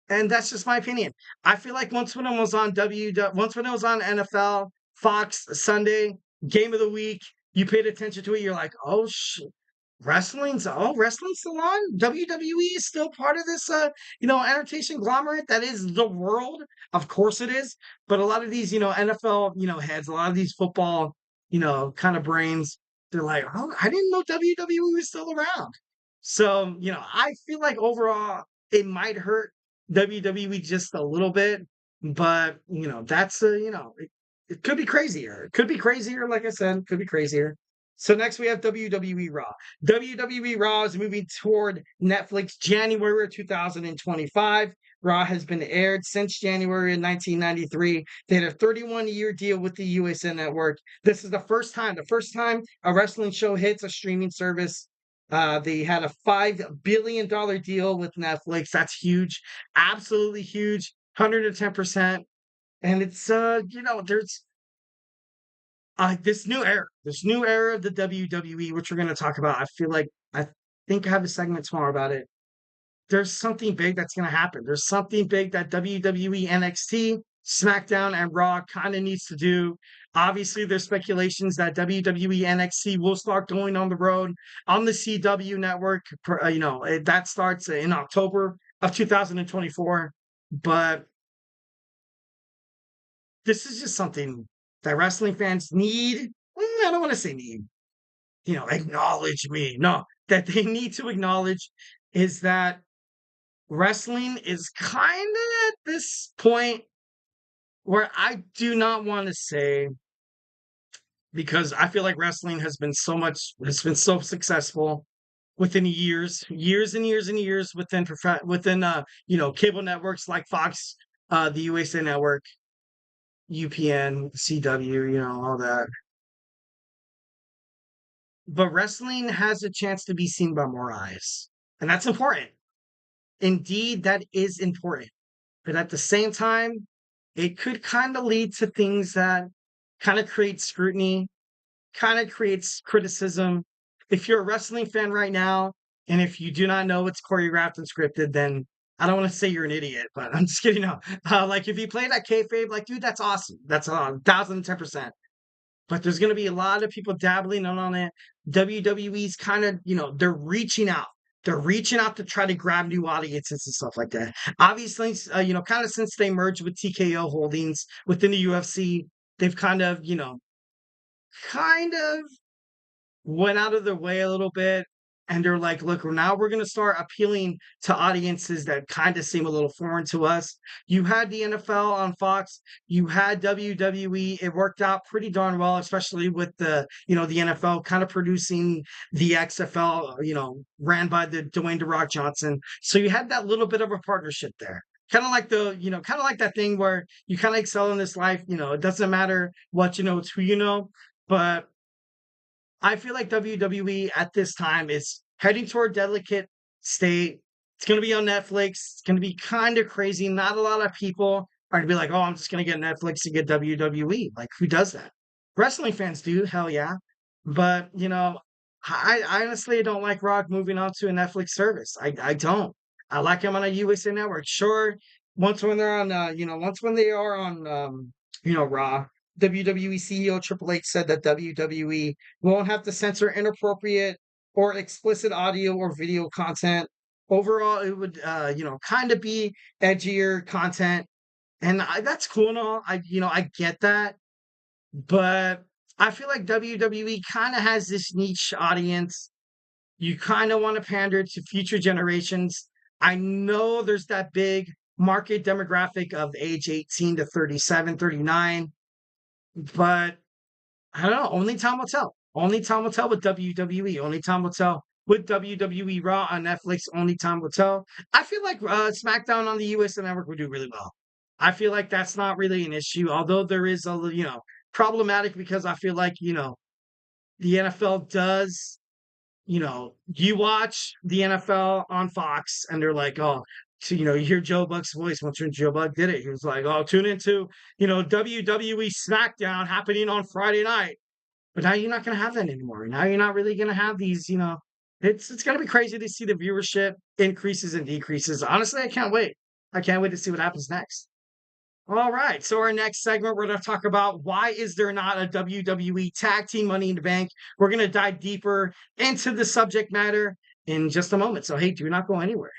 And that's just my opinion. I feel like once when it was on NFL, Fox, Sunday, game of the week, you paid attention to it, you're like, oh shit. wrestling's still on. WWE is still part of this, entertainment conglomerate that is the world. Of course it is. But a lot of these, NFL, heads, a lot of these football, kind of brains, they're like, oh, I didn't know WWE was still around. So, I feel like overall it might hurt WWE just a little bit, but that's it could be crazier. It could be crazier, like I said, could be crazier. So next we have WWE Raw. WWE Raw is moving toward Netflix January of 2025. Raw has been aired since January of 1993. They had a 31-year deal with the USA Network. This is the first time a wrestling show hits a streaming service. They had a $5 billion deal with Netflix. That's huge. Absolutely huge. 110%. And it's, there's this new era of the WWE, which we're going to talk about. I think I have a segment tomorrow about it. There's something big that's going to happen. There's something big that WWE NXT, SmackDown, and Raw kind of needs to do. Obviously, there's speculations that WWE NXT will start going on the road on the CW network. That starts in October of 2024. But this is just something that wrestling fans need. I don't want to say need, acknowledge me. No, that they need to acknowledge is that wrestling is kind of at this point where I do not want to say, because I feel like wrestling has been so successful within years and years and years within cable networks like Fox, the USA Network, UPN, CW, all that. But wrestling has a chance to be seen by more eyes. And that's important. Indeed, that is important. But at the same time, it could kind of lead to things that kind of create scrutiny, kind of creates criticism. If you're a wrestling fan right now, and if you do not know it's choreographed and scripted, then I don't want to say you're an idiot, but I'm just kidding. No, like if you play that kayfabe, like dude, that's awesome. That's 1,010%. But there's going to be a lot of people dabbling on it. WWE's kind of, they're reaching out. They're reaching out to try to grab new audiences and stuff like that. Obviously, kind of since they merged with TKO Holdings within the UFC, they've kind of went out of their way a little bit. And they're like, look, now we're going to start appealing to audiences that kind of seem a little foreign to us. You had the NFL on Fox. You had WWE. It worked out pretty darn well, especially with the NFL kind of producing the XFL, ran by the Dwayne "The Rock" Johnson. So you had that little bit of a partnership there. Kind of like that thing where you kind of excel in this life. It doesn't matter what it's who you know. But I feel like WWE at this time is heading toward a delicate state. It's going to be on Netflix. It's going to be kind of crazy. Not a lot of people are going to be like, oh, I'm just going to get Netflix to get WWE. Like, who does that? Wrestling fans do. Hell yeah. But, I honestly don't like Rock moving on to a Netflix service. I don't. I like him on a USA Network. Sure, once when they are on, Raw, WWE CEO Triple H said that WWE won't have to censor inappropriate or explicit audio or video content. Overall, it would, kind of be edgier content, and that's cool and all. I get that, but I feel like WWE kind of has this niche audience. You kind of want to pander to future generations. I know there's that big market demographic of age 18 to 37, 39. But I don't know. Only time will tell. Only time will tell with WWE. Only time will tell with WWE Raw on Netflix. Only time will tell. I feel like SmackDown on the USA Network would do really well. I feel like that's not really an issue, although there is problematic because I feel like the NFL does. You watch the NFL on Fox, and they're like, oh. So, you hear Joe Buck's voice. Once Joe Buck did it, he was like, oh, tune into, WWE Smackdown happening on Friday night. But now you're not going to have that anymore. Now you're not really going to have these, it's going to be crazy to see the viewership increases and decreases. Honestly, I can't wait. I can't wait to see what happens next. All right. So our next segment, we're going to talk about why is there not a WWE Tag Team Money in the Bank? We're going to dive deeper into the subject matter in just a moment. So, hey, do not go anywhere.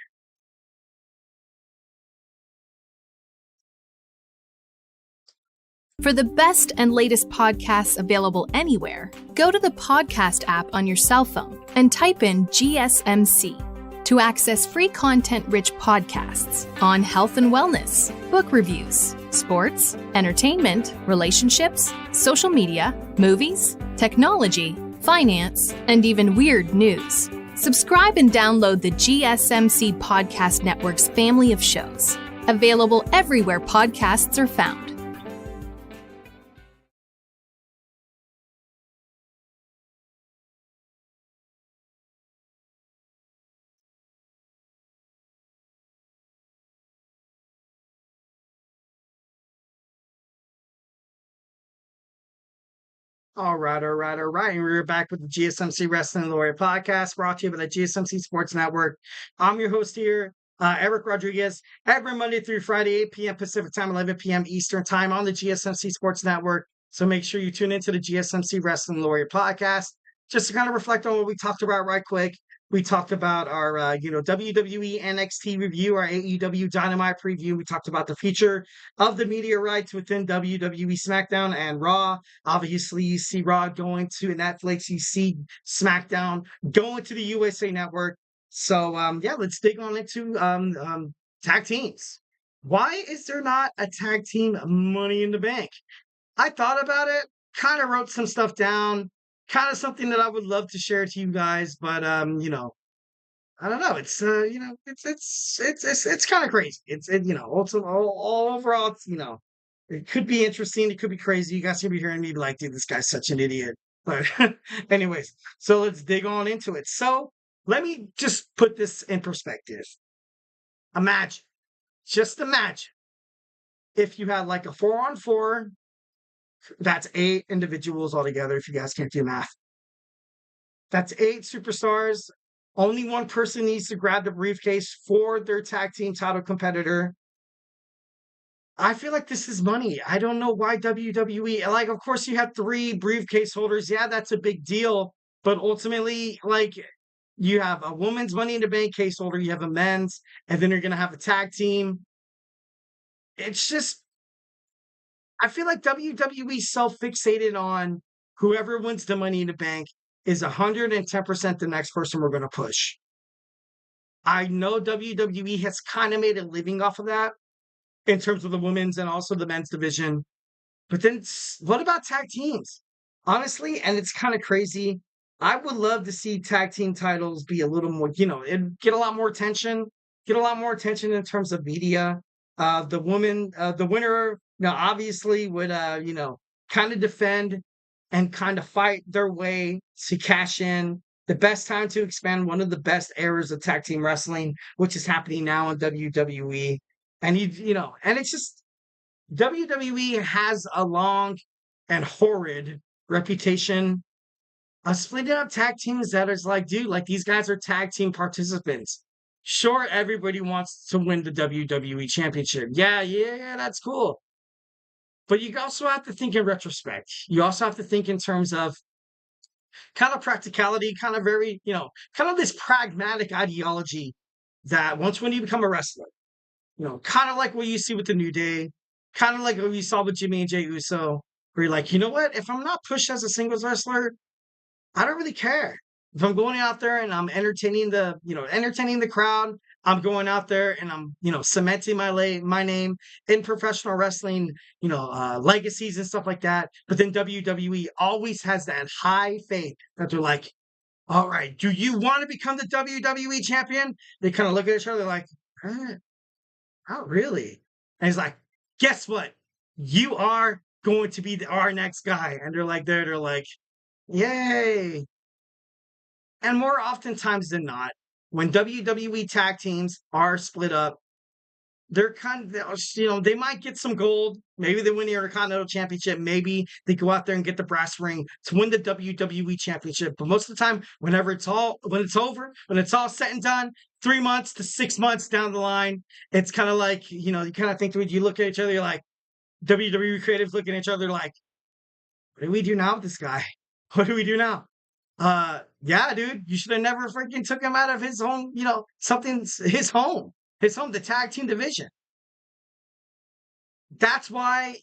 For the best and latest podcasts available anywhere, go to the podcast app on your cell phone and type in GSMC to access free content-rich podcasts on health and wellness, book reviews, sports, entertainment, relationships, social media, movies, technology, finance, and even weird news. Subscribe and download the GSMC Podcast Network's family of shows, available everywhere podcasts are found. All right, all right, all right. And we're back with the GSMC Wrestling Laureate podcast brought to you by the GSMC Sports Network. I'm your host here, Eric Rodriguez, every Monday through Friday, 8 p.m. Pacific time, 11 p.m. Eastern time on the GSMC Sports Network. So make sure you tune into the GSMC Wrestling Laureate podcast just to kind of reflect on what we talked about right quick. We talked about our, WWE NXT review, our AEW Dynamite preview. We talked about the future of the media rights within WWE Smackdown and Raw. Obviously, you see Raw going to Netflix. You see SmackDown going to the USA Network. So, let's dig on into tag teams. Why is there not a tag team Money in the Bank? I thought about it, kind of wrote some stuff down, kind of something that I would love to share to you guys, but I don't know. It's it's kind of crazy. Also all overall, it could be interesting. It could be crazy. You guys could be hearing me be like, dude, this guy's such an idiot. But anyways, so let's dig on into it. So let me just put this in perspective. Just imagine if you had like a 4-on-4, that's 8 individuals altogether. If you guys can't do math, that's 8 superstars. Only one person needs to grab the briefcase for their tag team title competitor. I feel like this is money. I don't know why WWE, like, of course, you have 3 briefcase holders. Yeah, that's a big deal. But ultimately, like, you have a women's Money in the Bank case holder, you have a men's, and then you're going to have a tag team. It's just, I feel like WWE self-fixated on whoever wins the Money in the Bank is 110% the next person we're going to push. I know WWE has kind of made a living off of that in terms of the women's and also the men's division. But then what about tag teams? Honestly, and it's kind of crazy. I would love to see tag team titles be a little more, it'd get a lot more attention, in terms of media. The winner, obviously would, kind of defend and kind of fight their way to cash in. The best time to expand one of the best eras of tag team wrestling, which is happening now in WWE. And and it's just WWE has a long and horrid reputation of splitting up tag teams that is like, dude, like these guys are tag team participants. Sure, everybody wants to win the WWE Championship. Yeah, that's cool. But you also have to think in retrospect. You also have to think in terms of kind of practicality, kind of very, kind of this pragmatic ideology that when you become a wrestler, kind of like what you see with the New Day, kind of like what you saw with Jimmy and Jey Uso, where you're like, you know what? If I'm not pushed as a singles wrestler, I don't really care. If I'm going out there and I'm entertaining the crowd, I'm going out there and I'm, cementing my name in professional wrestling, legacies and stuff like that. But then WWE always has that high faith that they're like, all right, do you want to become the WWE champion? They kind of look at each other like, not really. And he's like, guess what? You are going to be our next guy. And they're like, yay. And more oftentimes than not, when WWE tag teams are split up, they're kind of, they might get some gold. Maybe they win the Intercontinental Championship. Maybe they go out there and get the brass ring to win the WWE Championship. But most of the time, when it's all said and done, 3 months to 6 months down the line, it's kind of like, you kind of think, you look at each other, you're like, WWE creatives looking at each other like, what do we do now with this guy? What do we do now? Yeah, dude, you should have never freaking took him out of his home, his home, the tag team division. That's why,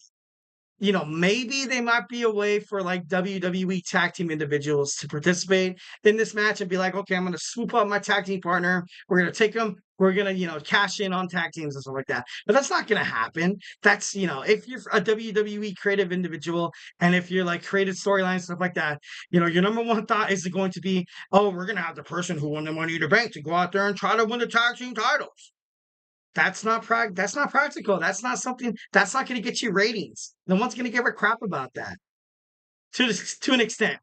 maybe they might be a way for like WWE tag team individuals to participate in this match and be like, okay, I'm going to swoop up my tag team partner. We're going to take them. We're going to, cash in on tag teams and stuff like that. But that's not going to happen. That's, if you're a WWE creative individual and if you're like creative storylines, stuff like that, your number one thought is going to be, oh, we're going to have the person who won the Money in the Bank to go out there and try to win the tag team titles. That's not practical. That's not something that's not going to get you ratings. No one's going to give a crap about that. To an extent.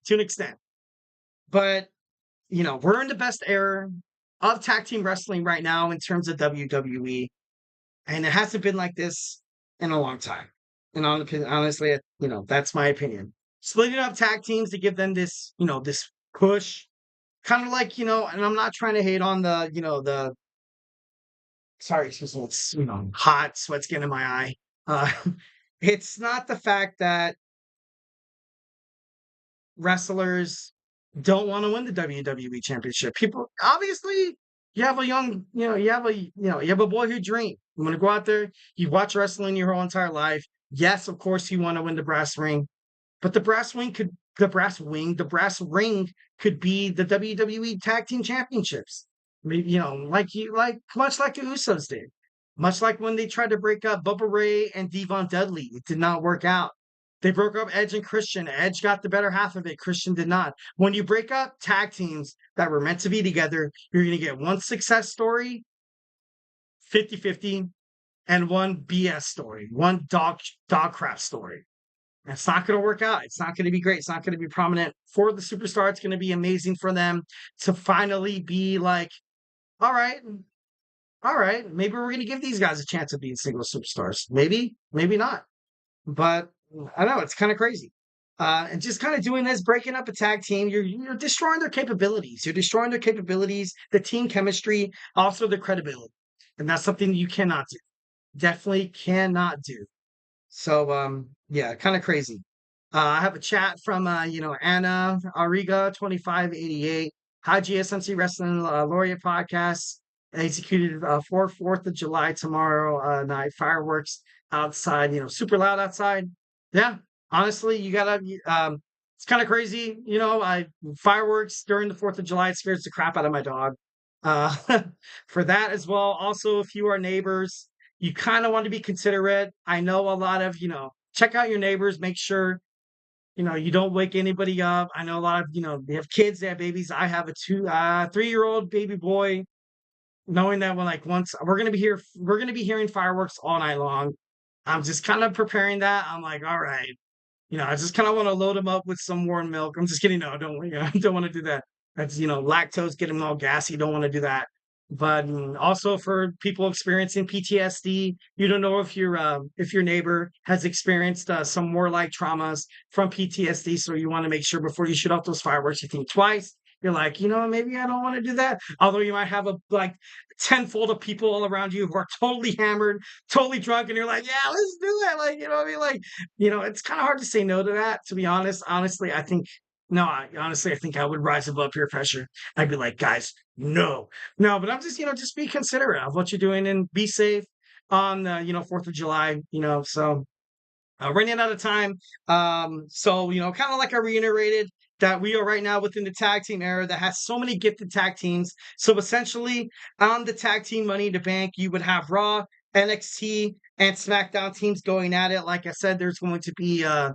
But, we're in the best era of tag team wrestling right now in terms of WWE. And it hasn't been like this in a long time. And honestly, that's my opinion. Splitting up tag teams to give them this, this push. Kind of like, and I'm not trying to hate on the sorry, it's hot, sweat's getting in my eye. It's not the fact that wrestlers don't want to win the WWE championship. People, obviously, you have a boyhood dream. You want to go out there, you watch wrestling your whole entire life. Yes, of course, you want to win the brass ring, but the brass ring could be the WWE Tag Team Championships. Maybe, much like the Usos did. Much like when they tried to break up Bubba Ray and Devon Dudley. It did not work out. They broke up Edge and Christian. Edge got the better half of it. Christian did not. When you break up tag teams that were meant to be together, you're going to get one success story, 50-50, and one BS story, one dog crap story. It's not going to work out. It's not going to be great. It's not going to be prominent for the superstar. It's going to be amazing for them to finally be like, all right, maybe we're going to give these guys a chance of being single superstars. Maybe not. But I know it's kind of crazy. And just kind of doing this, breaking up a tag team, you're destroying their capabilities. You're destroying their capabilities, the team chemistry, also the credibility. And that's something you cannot do. Definitely cannot do. So, yeah, kind of crazy. I have a chat from, Anna Ariga, 2588. Hi, GSMC Wrestling Laureate podcast. Executed for 4th of July tomorrow night. Fireworks outside, super loud outside. Yeah, honestly, you gotta, it's kind of crazy. Fireworks during the 4th of July, it scares the crap out of my dog. For that as well. Also, if you are neighbors, you kind of want to be considerate. I know a lot of, check out your neighbors, make sure, you don't wake anybody up. I know a lot of, they have kids, they have babies. I have a 3-year-old baby boy, knowing that once we're going to be hearing fireworks all night long. I'm just kind of preparing that. I'm like, all right, I just kind of want to load him up with some warm milk. I'm just kidding. No, I don't want to do that. That's, lactose, get him all gassy. Don't want to do that. But also for people experiencing PTSD, you don't know if your neighbor has experienced some warlike traumas from PTSD. So you want to make sure before you shoot off those fireworks, you think twice. You're like, maybe I don't want to do that. Although you might have a tenfold of people all around you who are totally hammered, totally drunk, and you're like, yeah, let's do that. It's kind of hard to say no to that, to be honest. Honestly, I think I would rise above peer pressure. I'd be like, guys, no. But I'm just be considerate of what you're doing and be safe on, 4th of July, so running out of time. So, kind of like I reiterated, that we are right now within the tag team era that has so many gifted tag teams. So essentially, on the tag team Money in the Bank, you would have Raw, NXT, and SmackDown teams going at it. Like I said, there's going to be 4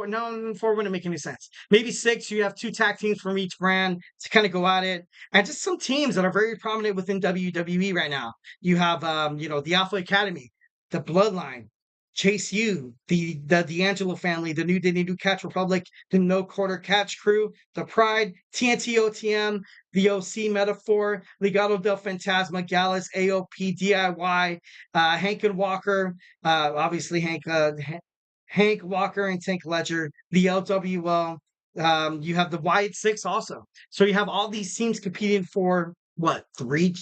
wouldn't make any sense. Maybe 6. You have 2 tag teams from each brand to kind of go at it. And just some teams that are very prominent within WWE right now. You have, the Alpha Academy, the Bloodline, Chase U, the D'Angelo family, the New Catch Republic, the No Quarter Catch Crew, the Pride, TNT OTM, the OC Metaphor, Legado del Fantasma, Gallus, AOP, DIY, Hank and Walker, obviously Hank Walker and Tank Ledger, the LWL. You have the Wyatt Six also. So you have all these teams competing for what, 3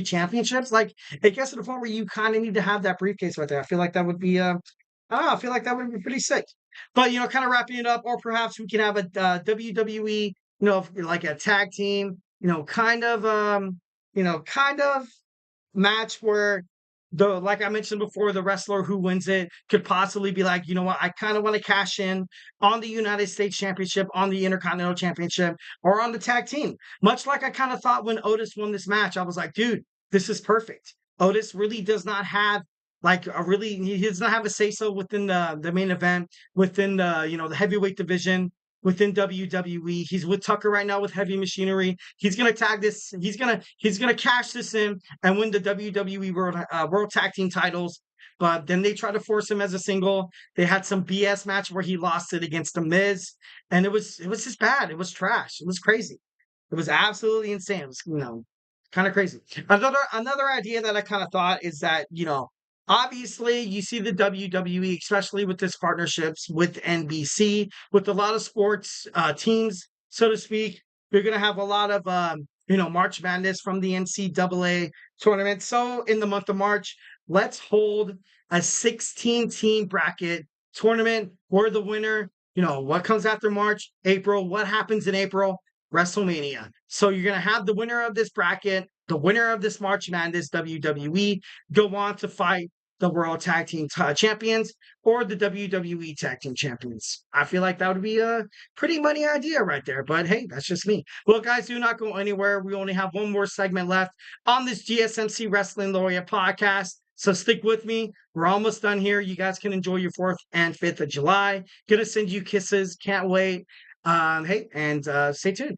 championships? Like, it gets to the point where you kind of need to have that briefcase right there. I feel like that would be I don't know, I feel like that would be pretty sick. But, kind of wrapping it up, or perhaps we can have a WWE, like a tag team, kind of match where like I mentioned before, the wrestler who wins it could possibly be like, you know what, I kind of want to cash in on the United States Championship, on the Intercontinental Championship, or on the tag team. Much like I kind of thought when Otis won this match, I was like, dude, this is perfect. Otis really does not have he does not have a say-so within the main event, within the heavyweight division, within WWE. He's with Tucker right now with Heavy Machinery. He's gonna tag this. He's gonna cash this in and win the WWE World Tag Team titles. But then they tried to force him as a single. They had some BS match where he lost it against The Miz, and it was just bad. It was trash. It was crazy. It was absolutely insane. It was kind of crazy. Another idea that I kind of thought is that obviously, you see the WWE, especially with this partnerships with NBC, with a lot of sports teams, so to speak. You're going to have a lot of, March Madness from the NCAA tournament. So in the month of March, let's hold a 16-team bracket tournament where the winner, what comes after March, April, what happens in April? WrestleMania. So you're going to have the winner of this bracket, the winner of this March Madness, WWE, go on to fight the World Tag Team Champions or the WWE Tag Team Champions. I feel like that would be a pretty money idea right there. But hey, that's just me. Well, guys, do not go anywhere. We only have one more segment left on this GSMC Wrestling Laureate podcast. So stick with me. We're almost done here. You guys can enjoy your 4th and 5th of July. Gonna send you kisses. Can't wait. Hey, and stay tuned.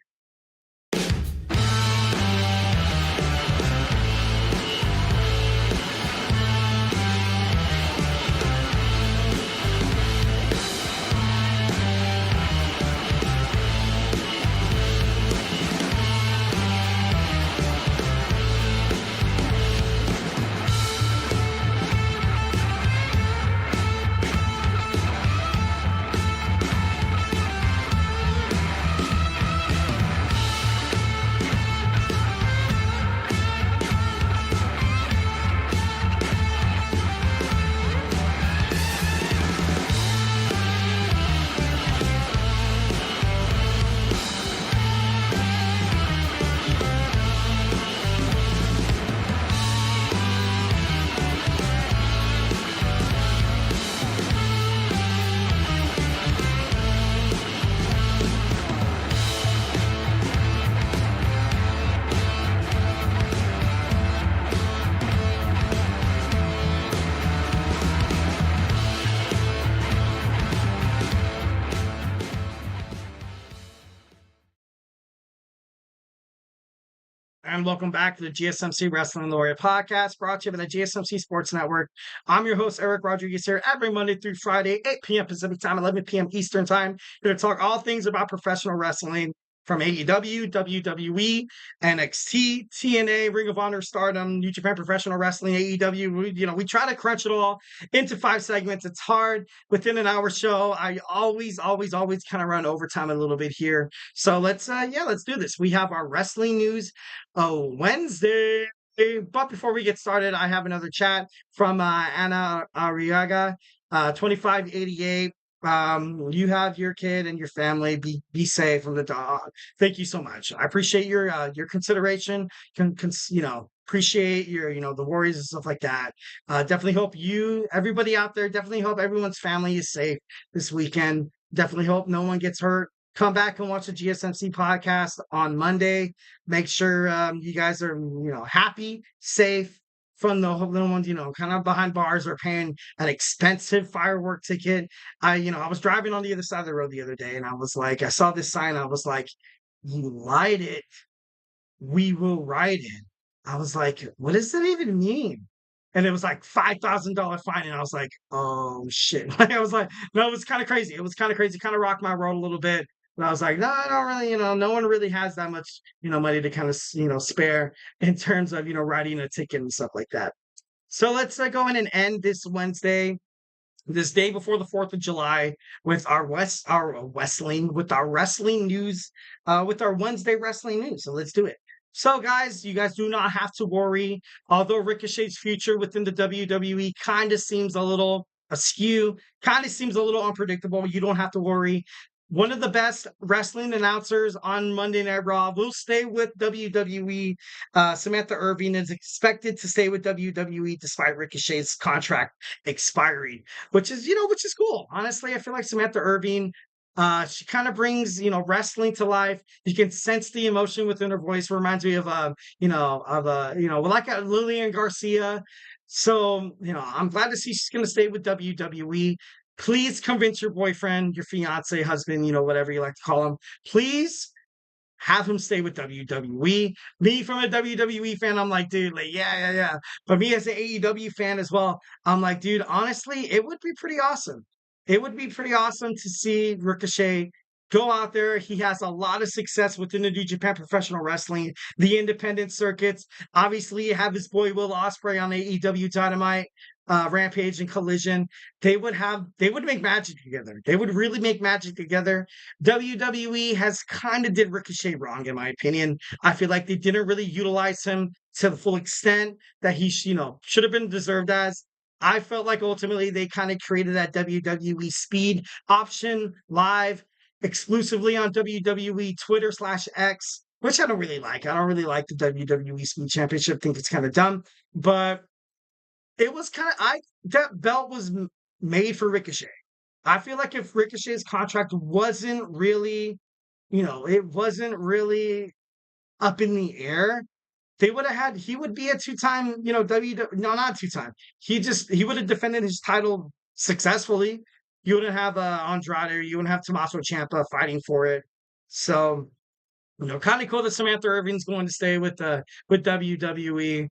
And welcome back to the GSMC Wrestling Laureate podcast, brought to you by the GSMC Sports Network. I'm your host, Eric Rodriguez, here every Monday through Friday, 8 p.m. Pacific Time, 11 p.m. Eastern Time, here to talk all things about professional wrestling from AEW, WWE, NXT, TNA, Ring of Honor, Stardom, New Japan Professional Wrestling, AEW. We try to crunch it all into 5 segments. It's hard within an hour show. I always kind of run overtime a little bit here. So let's do this. We have our wrestling news Wednesday. But before we get started, I have another chat from Anna Arriaga, 2588. You have your kid and your family. Be safe from the dog. Thank you so much. I appreciate your consideration. Appreciate your the worries and stuff like that. Definitely hope everybody out there. Definitely hope everyone's family is safe this weekend. Definitely hope no one gets hurt. Come back and watch the GSMC podcast on Monday. Make sure you guys are happy, safe. From the little ones, kind of behind bars or paying an expensive firework ticket. I was driving on the other side of the road the other day and I was like, I saw this sign. I was like, you light it, we will ride it. I was like, what does that even mean? And it was like $5,000 fine. And I was like, oh shit. I was like, no, it was kind of crazy. It was kind of crazy, kind of rocked my world a little bit. And I was like, no, I don't really, no one really has that much, money to kind of, spare in terms of, writing a ticket and stuff like that. So let's go in and end this Wednesday, this day before the 4th of July with our wrestling news, with our Wednesday wrestling news. So let's do it. So guys, you guys do not have to worry. Although Ricochet's future within the WWE kind of seems a little askew. Kind of seems a little unpredictable. You don't have to worry. One of the best wrestling announcers on Monday Night Raw will stay with WWE. Samantha Irving is expected to stay with WWE despite Ricochet's contract expiring, which is cool. Honestly, I feel like Samantha Irving, she kind of brings, wrestling to life. You can sense the emotion within her voice. Reminds me of, like Lillian Garcia. So, I'm glad to see she's going to stay with WWE. Please convince your boyfriend, your fiance, husband, whatever you like to call him. Please have him stay with WWE. Me, from a WWE fan, I'm like, dude, like, yeah. But me as an AEW fan as well, I'm like, dude, honestly, it would be pretty awesome. It would be pretty awesome to see Ricochet go out there. He has a lot of success within the New Japan Professional Wrestling, the independent circuits. Obviously, you have his boy Will Ospreay on AEW Dynamite, Rampage, and Collision. They would make magic together. They would really make magic together. WWE has kind of did Ricochet wrong, in my opinion. I feel like they didn't really utilize him to the full extent that he should have been deserved as. I felt like ultimately they kind of created that WWE Speed option live exclusively on WWE Twitter/X, which I don't really like. I don't really like the WWE Speed Championship. Think it's kind of dumb, but it was that belt was made for Ricochet. I feel like if Ricochet's contract wasn't really, it wasn't really up in the air, he would be a two-time, not two-time. He would have defended his title successfully. You wouldn't have Andrade, you wouldn't have Tommaso Ciampa fighting for it. So, kind of cool that Samantha Irving's going to stay with WWE.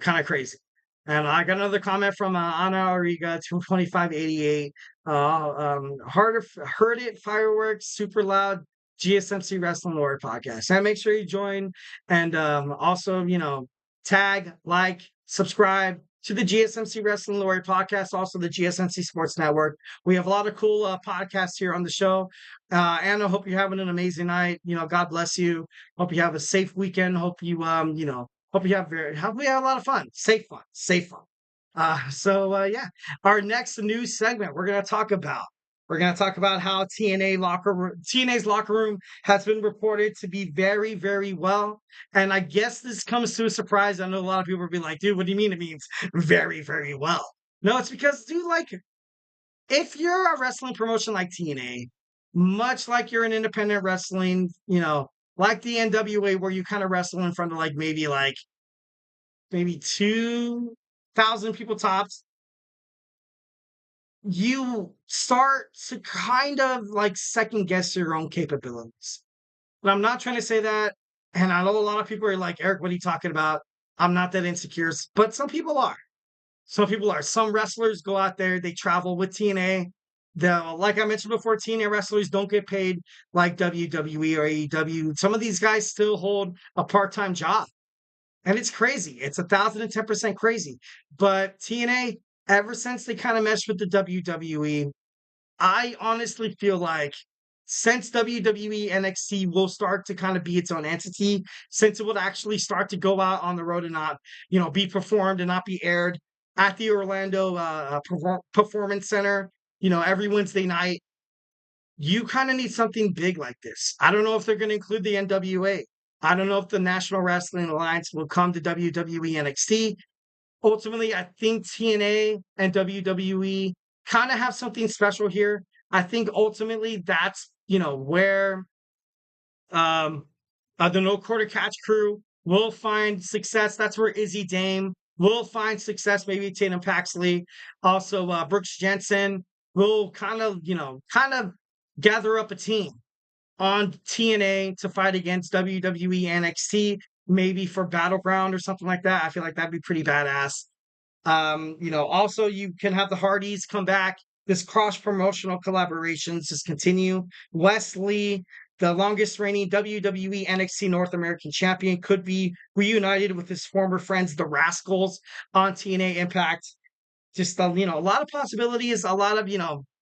Kind of crazy. And I got another comment from Ana Origa, 22588. Heard it, fireworks, super loud, GSMC Wrestling Laureate podcast. And make sure you join and also, tag, like, subscribe to the GSMC Wrestling Laureate podcast, also the GSMC Sports Network. We have a lot of cool podcasts here on the show. Anna, hope you're having an amazing night. God bless you. Hope you have a safe weekend. Hope you, hope we have a lot of fun. Safe fun. Our next news segment, we're going to talk about how TNA's locker room has been reported to be very, very well. And I guess this comes to a surprise. I know a lot of people will be like, dude, what do you mean it means very, very well? No, it's because, dude, like, if you're a wrestling promotion like TNA, much like you're an independent wrestling, like the NWA, where you kind of wrestle in front of maybe 2,000 people tops, you start to kind of second guess your own capabilities. But I'm not trying to say that. And I know a lot of people are like, Eric, what are you talking about? I'm not that insecure. But some people are. Some wrestlers go out there, they travel with TNA. Like I mentioned before, TNA wrestlers don't get paid like WWE or AEW. Some of these guys still hold a part-time job. And it's crazy. It's 1,010% crazy. But TNA, ever since they kind of meshed with the WWE, I honestly feel like since WWE NXT will start to kind of be its own entity, since it would actually start to go out on the road and not, be performed and not be aired at the Orlando Performance Center, every Wednesday night, you kind of need something big like this. I don't know if they're going to include the NWA. I don't know if the National Wrestling Alliance will come to WWE NXT. Ultimately, I think TNA and WWE kind of have something special here. I think ultimately that's, where the No Quarter Catch crew will find success. That's where Izzy Dame will find success. Maybe Tatum Paxley. Also, Brooks Jensen will kind of gather up a team on TNA to fight against WWE NXT, maybe for Battleground or something like that. I feel like that'd be pretty badass. Also you can have the Hardys come back. This cross-promotional collaborations just continue. Wesley, the longest reigning WWE NXT North American champion, could be reunited with his former friends, the Rascals, on TNA Impact. Just, a lot of possibilities, a lot of,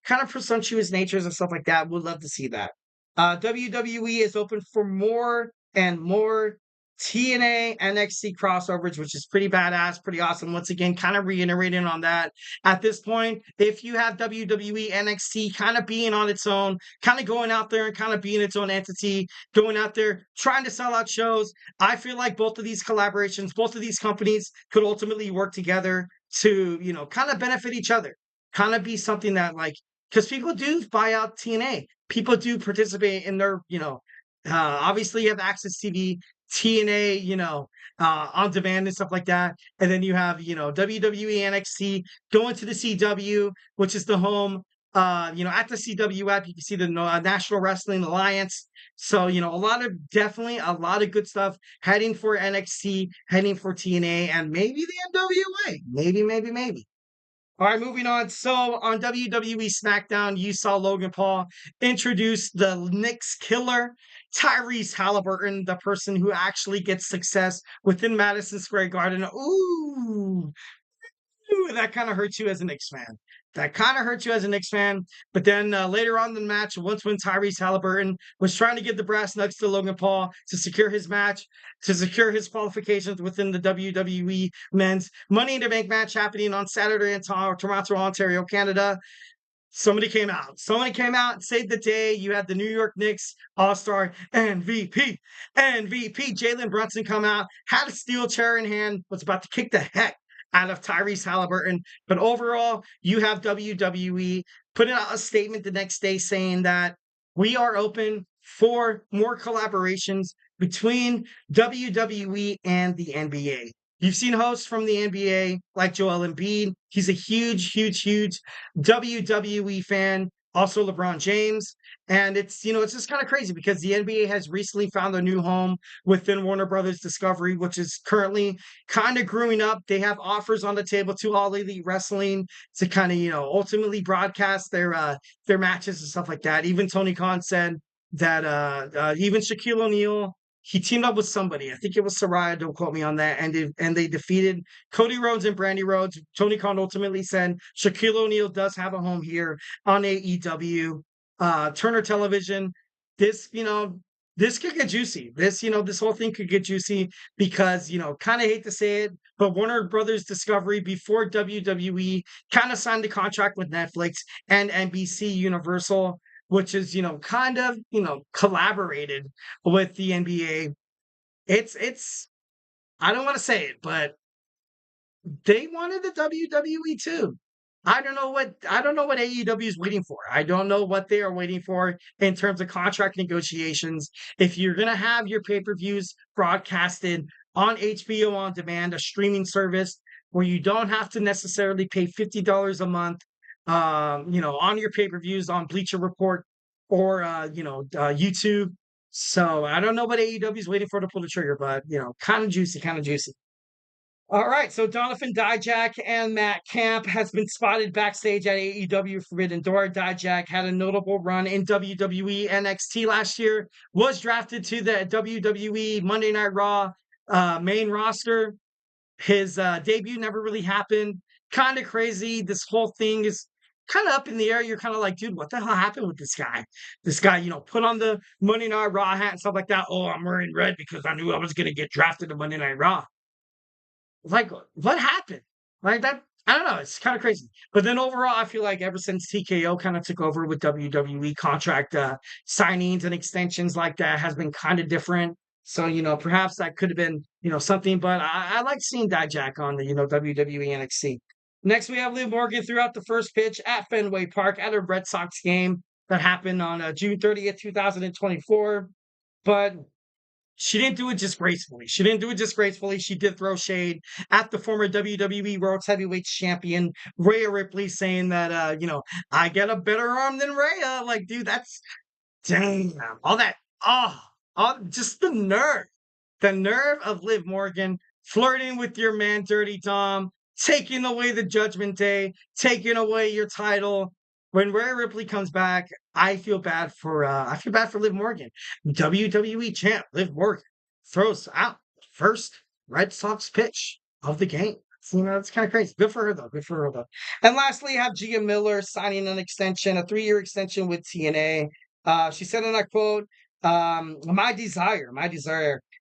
kind of presumptuous natures and stuff like that. Would love to see that. WWE is open for more and more TNA NXT crossovers, which is pretty badass, pretty awesome. Once again, kind of reiterating on that. At this point, if you have WWE NXT kind of being on its own, kind of going out there and kind of being its own entity, going out there trying to sell out shows, I feel like both of these collaborations, both of these companies could ultimately work together to, kind of benefit each other, kind of be something that because people do buy out TNA, people do participate in their, obviously you have Access TV, TNA, on demand and stuff like that. And then you have, WWE NXT going to the CW, which is the home, at the CW app, you can see the National Wrestling Alliance. So, definitely a lot of good stuff heading for NXT, heading for TNA, and maybe the NWA. Maybe. All right, moving on. So on WWE Smackdown, you saw Logan Paul introduce the Knicks killer, Tyrese Halliburton, the person who actually gets success within Madison Square Garden. Ooh, that kind of hurts you as a Knicks fan. But then later on in the match, once when Tyrese Halliburton was trying to give the brass knucks to Logan Paul to secure his match, to secure his qualifications within the WWE Men's Money in the Bank match happening on Saturday in Toronto, Ontario, Canada. Somebody came out and saved the day. You had the New York Knicks All-Star MVP Jalen Brunson come out, had a steel chair in hand, was about to kick the heck out of Tyrese Halliburton. But overall, you have WWE putting out a statement the next day saying that we are open for more collaborations between WWE and the NBA. You've seen hosts from the NBA like Joel Embiid. He's a huge WWE fan. Also LeBron James. And it's just kind of crazy because the NBA has recently found a new home within Warner Brothers Discovery, which is currently kind of growing up. They have offers on the table to All Elite Wrestling to kind of, ultimately broadcast their matches and stuff like that. Even Tony Khan said that even Shaquille O'Neal, he teamed up with somebody. I think it was Saraya. Don't quote me on that. And they defeated Cody Rhodes and Brandy Rhodes. Tony Khan ultimately said Shaquille O'Neal does have a home here on AEW, Turner Television. This could get juicy. This whole thing could get juicy because, kind of hate to say it, but Warner Brothers Discovery before WWE kind of signed the contract with Netflix and NBC Universal, which is, kind of, collaborated with the NBA. It's, I don't want to say it, but they wanted the WWE too. I don't know what AEW is waiting for. I don't know what they are waiting for in terms of contract negotiations. If you're going to have your pay-per-views broadcasted on HBO On Demand, a streaming service where you don't have to necessarily pay $50 a month, on your pay-per-views on Bleacher Report or, YouTube. So I don't know what AEW is waiting for to pull the trigger, but, kind of juicy. All right, so Donovan Dijak and Matt Camp has been spotted backstage at AEW Forbidden Door. Dijak had a notable run in WWE NXT last year, was drafted to the WWE Monday Night Raw main roster. His debut never really happened. Kind of crazy. This whole thing is kind of up in the air. You're kind of like, dude, what the hell happened with this guy? This guy, put on the Monday Night Raw hat and stuff like that. Oh, I'm wearing red because I knew I was going to get drafted to Monday Night Raw. Like, what happened? Like that, I don't know. It's kind of crazy. But then overall, I feel like ever since TKO kind of took over with WWE, contract signings and extensions like that has been kind of different. So, perhaps that could have been, something. But I like seeing Dijak on the, WWE NXT. Next, we have Liv Morgan throughout the first pitch at Fenway Park at a Red Sox game that happened on June 30th, 2024. But she didn't do it just gracefully. She did throw shade at the former WWE World Heavyweight Champion, Rhea Ripley, saying that, I get a better arm than Rhea. Like, dude, that's, damn. All that, just the nerve of Liv Morgan flirting with your man, Dirty Dom, taking away the Judgment Day, taking away your title. When Rhea Ripley comes back, I feel bad for Liv Morgan. WWE champ Liv Morgan throws out first Red Sox pitch of the game. It's kind of crazy. Good for her though. And lastly, you have Gia Miller signing an extension, a 3-year extension with TNA. She said, and I quote, my desire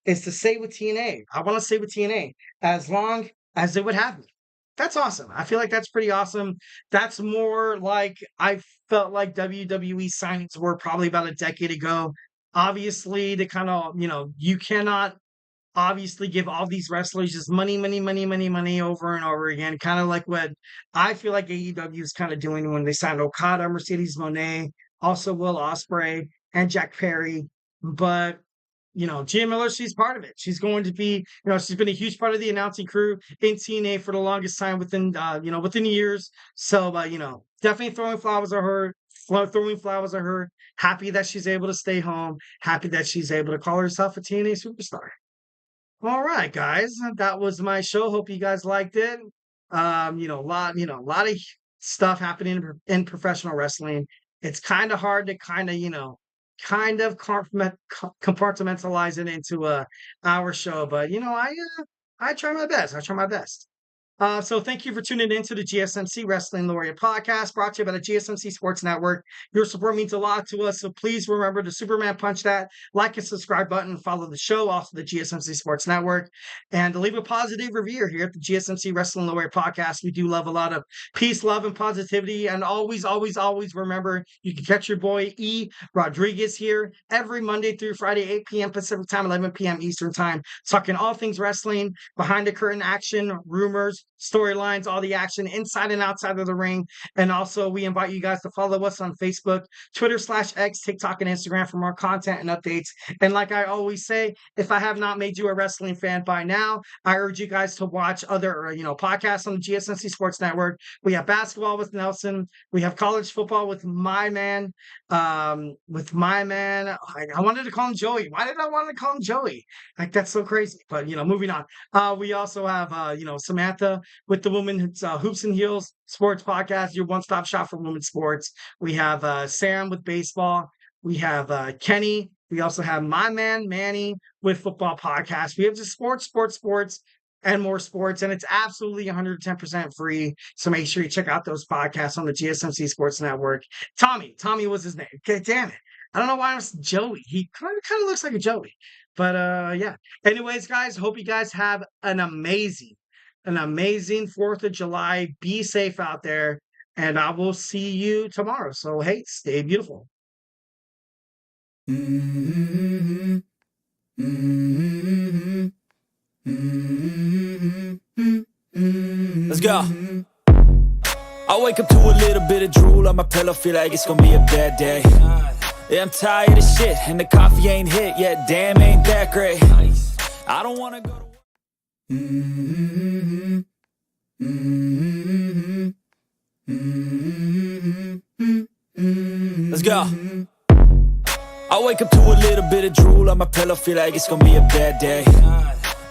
is to stay with TNA. I want to stay with TNA as long as they would have me. That's awesome. I feel like that's pretty awesome. That's more like I felt like WWE signings were probably about a decade ago. Obviously, they kind of, you cannot obviously give all these wrestlers just money, money, money, money, money over and over again. Kind of like what I feel like AEW is kind of doing when they signed Okada, Mercedes Mone, also Will Ospreay, and Jack Perry. But Gia Miller, she's part of it. She's going to be, she's been a huge part of the announcing crew in TNA for the longest time within years. So, definitely throwing flowers at her. Happy that she's able to stay home. Happy that she's able to call herself a TNA superstar. All right, guys, that was my show. Hope you guys liked it. A lot of stuff happening in professional wrestling. It's kind of hard to kind of compartmentalize it into a hour show, but I try my best. So thank you for tuning in to the GSMC Wrestling Laureate podcast, brought to you by the GSMC Sports Network. Your support means a lot to us, so please remember to Superman punch that like and subscribe button, follow the show, also the GSMC Sports Network, and to leave a positive review here at the GSMC Wrestling Laureate podcast. We do love a lot of peace, love, and positivity, and always, always, always remember you can catch your boy E. Rodriguez here every Monday through Friday, 8 p.m. Pacific time, 11 p.m. Eastern time, talking all things wrestling, behind the curtain action, rumors, storylines, all the action inside and outside of the ring. And also we invite you guys to follow us on Facebook, Twitter/X, TikTok, and Instagram for more content and updates. And like I always say, if I have not made you a wrestling fan by now, I urge you guys to watch other podcasts on the GSMC Sports Network. We have basketball with Nelson. We have college football with my man. I wanted to call him Joey. Why did I want to call him Joey? Like, that's so crazy. But moving on. We also have Samantha with the Women's Hoops and Heels Sports Podcast, your one-stop shop for women's sports. We have Sam with baseball. We have Kenny. We also have my man Manny with football podcast. We have just sports, and more sports, and it's absolutely 110% free. So make sure you check out those podcasts on the GSMC Sports Network. Tommy was his name. Okay, damn it. I don't know why it was Joey. He kind of looks like a Joey. But yeah. Anyways, guys, hope you guys have an amazing 4th of July. Be safe out there, and I will see you tomorrow. So hey, stay beautiful. Mm-hmm. Mm-hmm. Mm-hmm. Let's go. I wake up to a little bit of drool on my pillow, feel like it's gonna be a bad day. Yeah, I'm tired of shit, and the coffee ain't hit yet. Damn, ain't that great. I don't wanna go to work. Mm-hmm. Mm-hmm. Mm-hmm. Let's go. I wake up to a little bit of drool on my pillow, feel like it's gonna be a bad day.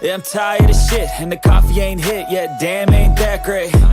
Yeah, I'm tired of shit, and the coffee ain't hit yet. Damn, ain't that great.